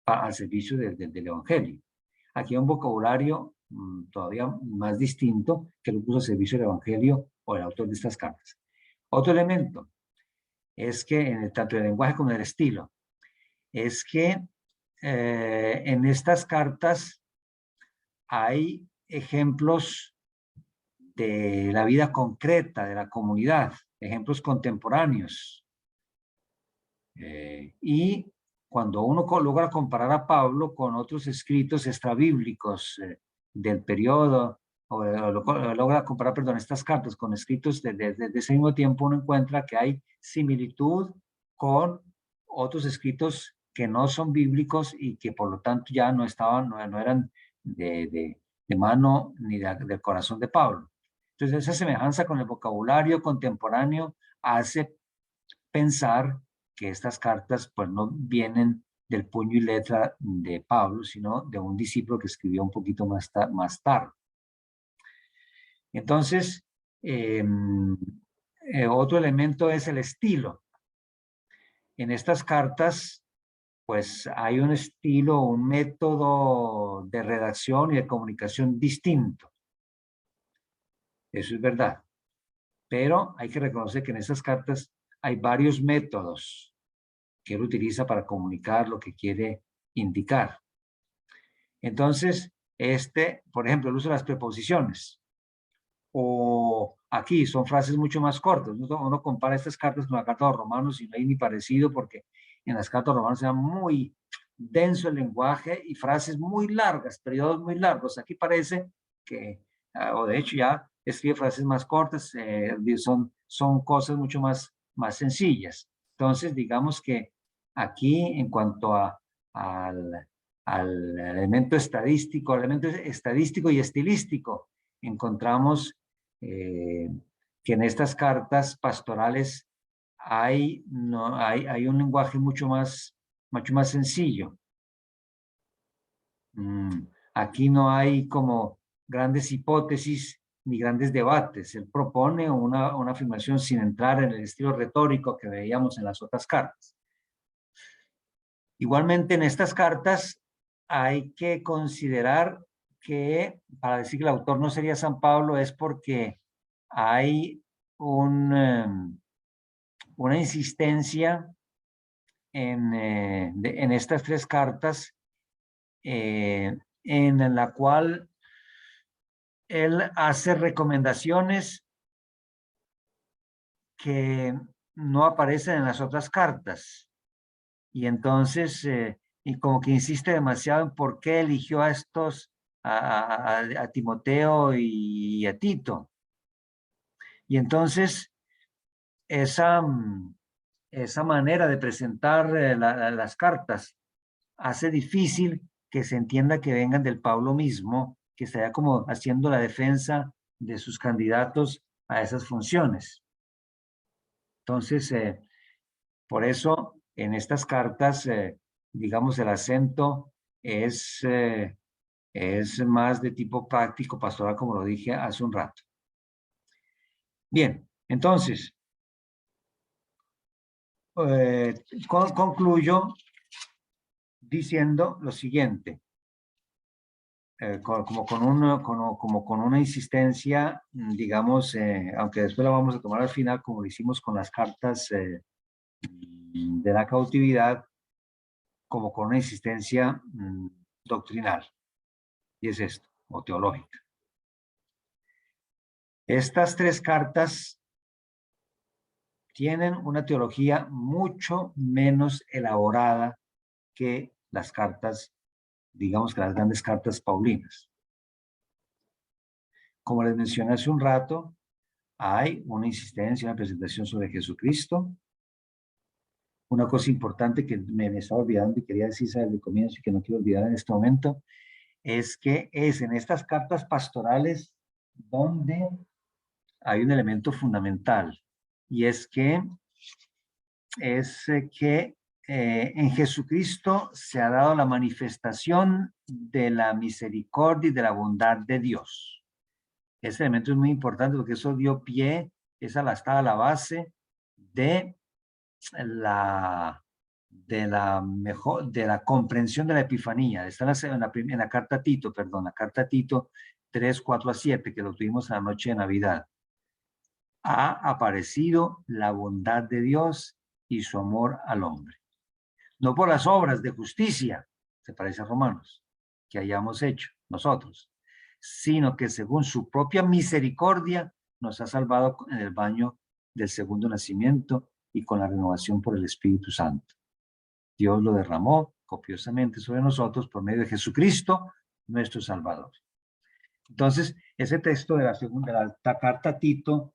al servicio del evangelio. Aquí hay un vocabulario todavía más distinto que lo puso al servicio del evangelio o el autor de estas cartas. Otro elemento es que tanto el lenguaje como el estilo, es que en estas cartas hay ejemplos de la vida concreta de la comunidad, ejemplos contemporáneos. Y cuando uno logra comparar a Pablo con otros escritos extrabíblicos del periodo, o logra comparar, perdón, estas cartas con escritos de ese mismo tiempo, uno encuentra que hay similitud con otros escritos que no son bíblicos y que por lo tanto ya no eran de mano ni del corazón de Pablo. Entonces esa semejanza con el vocabulario contemporáneo hace pensar que estas cartas pues no vienen del puño y letra de Pablo, sino de un discípulo que escribió un poquito más tarde. Entonces, otro elemento es el estilo. En estas cartas, pues hay un estilo, un método de redacción y de comunicación distinto. Eso es verdad. Pero hay que reconocer que en estas cartas hay varios métodos que él utiliza para comunicar lo que quiere indicar. Entonces, por ejemplo, el uso de las preposiciones. O aquí son frases mucho más cortas. Uno compara estas cartas con la carta de los Romanos y no hay ni parecido, porque en las cartas de los Romanos era muy denso el lenguaje y frases muy largas, periodos muy largos. Aquí parece que, o de hecho ya escribe frases más cortas, son cosas mucho más sencillas. Entonces, digamos que aquí en cuanto al elemento estadístico y estilístico, encontramos que en estas cartas pastorales hay un lenguaje mucho más sencillo. Aquí no hay como grandes hipótesis ni grandes debates. Él propone una afirmación sin entrar en el estilo retórico que veíamos en las otras cartas. Igualmente en estas cartas hay que considerar que para decir que el autor no sería San Pablo es porque hay una insistencia en estas tres cartas en la cual él hace recomendaciones que no aparecen en las otras cartas. Y entonces, y como que insiste demasiado en por qué eligió a estos a Timoteo y a Tito. Y entonces esa manera de presentar las cartas hace difícil que se entienda que vengan del Pablo mismo, que estaría como haciendo la defensa de sus candidatos a esas funciones. Entonces, por eso en estas cartas, digamos, el acento es más de tipo práctico, pastoral, como lo dije hace un rato. Bien, entonces, concluyo diciendo lo siguiente, como con una insistencia, digamos, aunque después la vamos a tomar al final, como lo hicimos con las cartas de la cautividad, como con una insistencia doctrinal, y es esto, o teológica. Estas tres cartas tienen una teología mucho menos elaborada que las cartas, digamos que las grandes cartas paulinas. Como les mencioné hace un rato, hay una insistencia, una presentación sobre Jesucristo. Una cosa importante que me estaba olvidando y quería decir desde el comienzo y que no quiero olvidar en este momento, es que es en estas cartas pastorales donde hay un elemento fundamental, y es que en Jesucristo se ha dado la manifestación de la misericordia y de la bondad de Dios. Ese elemento es muy importante porque eso dio pie, estaba la base de la comprensión de la epifanía. Está en la carta a Tito, perdón, la carta a Tito 3, 4 a 7, que lo tuvimos en la noche de Navidad. Ha aparecido la bondad de Dios y su amor al hombre. No por las obras de justicia, se parece a Romanos, que hayamos hecho nosotros, sino que según su propia misericordia nos ha salvado en el baño del segundo nacimiento y con la renovación por el Espíritu Santo. Dios lo derramó copiosamente sobre nosotros por medio de Jesucristo, nuestro Salvador. Entonces, ese texto de la carta a Tito,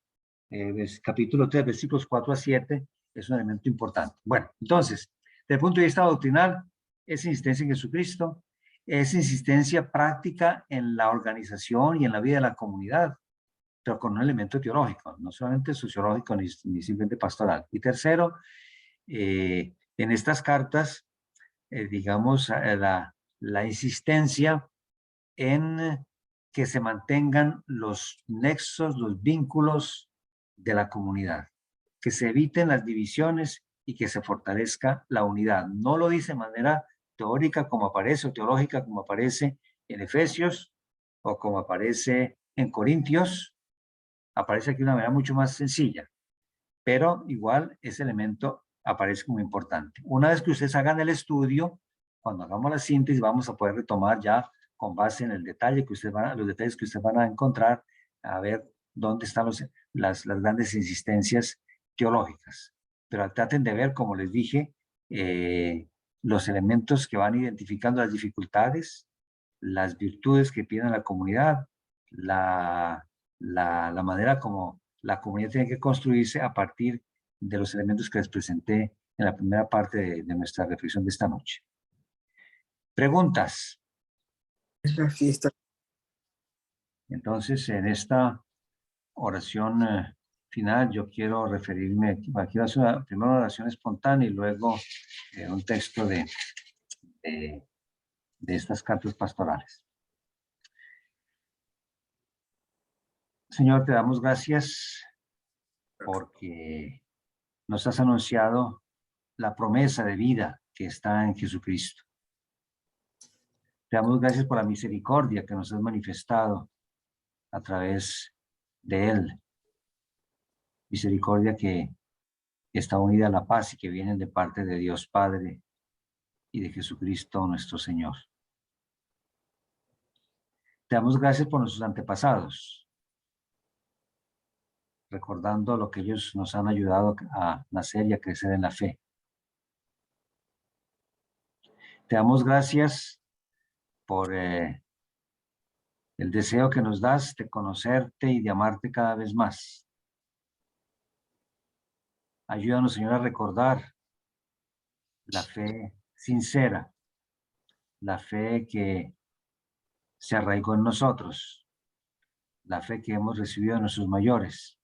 capítulo 3, versículos 4 a 7, es un elemento importante. Bueno, entonces, desde el punto de vista doctrinal, es insistencia en Jesucristo, es insistencia práctica en la organización y en la vida de la comunidad, pero con un elemento teológico, no solamente sociológico ni simplemente pastoral. Y tercero, en estas cartas, digamos, la insistencia en que se mantengan los nexos, los vínculos de la comunidad, que se eviten las divisiones y que se fortalezca la unidad. No lo dice de manera teórica como aparece, o teológica como aparece en Efesios, o como aparece en Corintios, aparece aquí de una manera mucho más sencilla, pero igual ese elemento aparece como importante. Una vez que ustedes hagan el estudio, cuando hagamos la síntesis, vamos a poder retomar ya con base en el detalle que los detalles que ustedes van a encontrar, a ver dónde están las grandes insistencias teológicas. Pero traten de ver, como les dije, los elementos que van identificando las dificultades, las virtudes que piden la comunidad, la manera como la comunidad tiene que construirse a partir de los elementos que les presenté en la primera parte de nuestra reflexión de esta noche. ¿Preguntas? Entonces, en esta oración final, yo quiero referirme, quiero hacer primero una oración espontánea y luego un texto de estas cartas pastorales. Señor, te damos gracias porque nos has anunciado la promesa de vida que está en Jesucristo. Te damos gracias por la misericordia que nos has manifestado a través de Él. Misericordia que está unida a la paz y que viene de parte de Dios Padre y de Jesucristo nuestro Señor. Te damos gracias por nuestros antepasados, recordando lo que ellos nos han ayudado a nacer y a crecer en la fe. Te damos gracias por el deseo que nos das de conocerte y de amarte cada vez más. Ayúdanos, Señor, a recordar la fe sincera, la fe que se arraigó en nosotros, la fe que hemos recibido de nuestros mayores.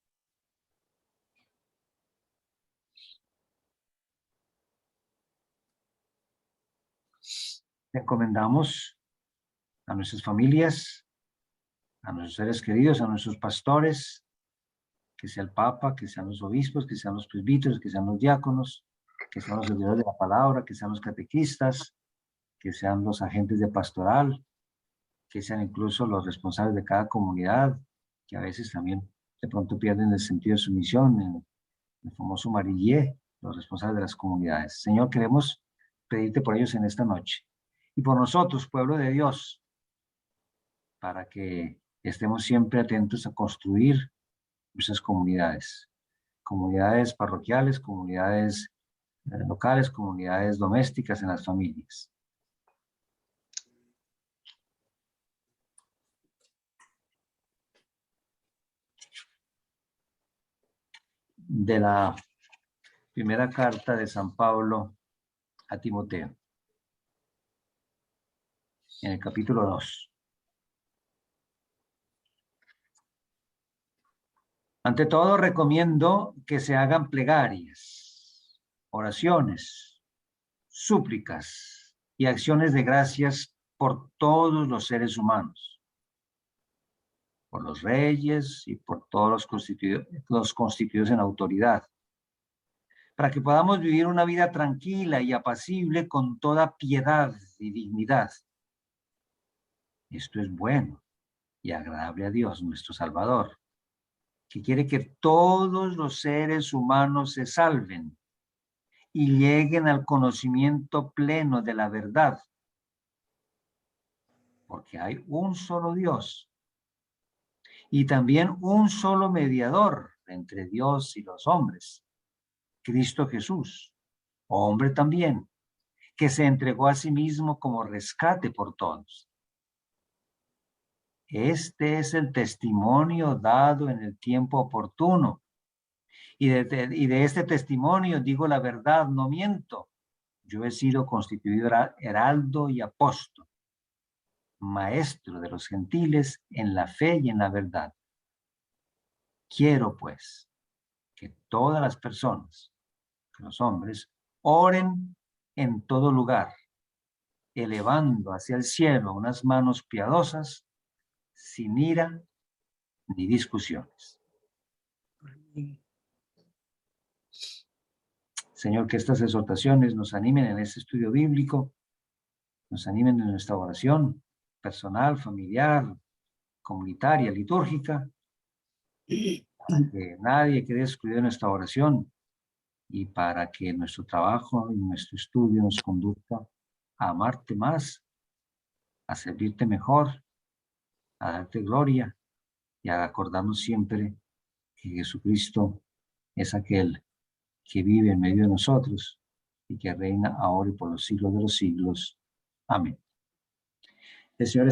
Te encomendamos a nuestras familias, a nuestros seres queridos, a nuestros pastores, que sea el Papa, que sean los obispos, que sean los presbíteros, que sean los diáconos, que sean los servidores de la palabra, que sean los catequistas, que sean los agentes de pastoral, que sean incluso los responsables de cada comunidad, que a veces también de pronto pierden el sentido de su misión, en el famoso marillé, los responsables de las comunidades. Señor, queremos pedirte por ellos en esta noche y por nosotros, pueblo de Dios, para que estemos siempre atentos a construir nuestras comunidades, comunidades parroquiales, comunidades locales, comunidades domésticas en las familias. De la primera carta de San Pablo a Timoteo, en el capítulo 2. Ante todo, recomiendo que se hagan plegarias, oraciones, súplicas y acciones de gracias por todos los seres humanos, por los reyes y por todos los constituidos en autoridad, para que podamos vivir una vida tranquila y apacible con toda piedad y dignidad. Esto es bueno y agradable a Dios, nuestro Salvador, que quiere que todos los seres humanos se salven y lleguen al conocimiento pleno de la verdad, porque hay un solo Dios y también un solo mediador entre Dios y los hombres, Cristo Jesús, hombre también, que se entregó a sí mismo como rescate por todos. Este es el testimonio dado en el tiempo oportuno. Y de este testimonio digo la verdad, no miento. Yo he sido constituido heraldo y apóstol, maestro de los gentiles en la fe y en la verdad. Quiero, pues, que todas las personas, que los hombres, oren en todo lugar, elevando hacia el cielo unas manos piadosas, sin ira ni discusiones. Señor, que estas exhortaciones nos animen en este estudio bíblico, nos animen en nuestra oración personal, familiar, comunitaria, litúrgica, para que nadie quede excluido en nuestra oración y para que nuestro trabajo y nuestro estudio nos conduzca a amarte más, a servirte mejor, a darte gloria y a acordarnos siempre que Jesucristo es aquel que vive en medio de nosotros y que reina ahora y por los siglos de los siglos. Amén. El Señor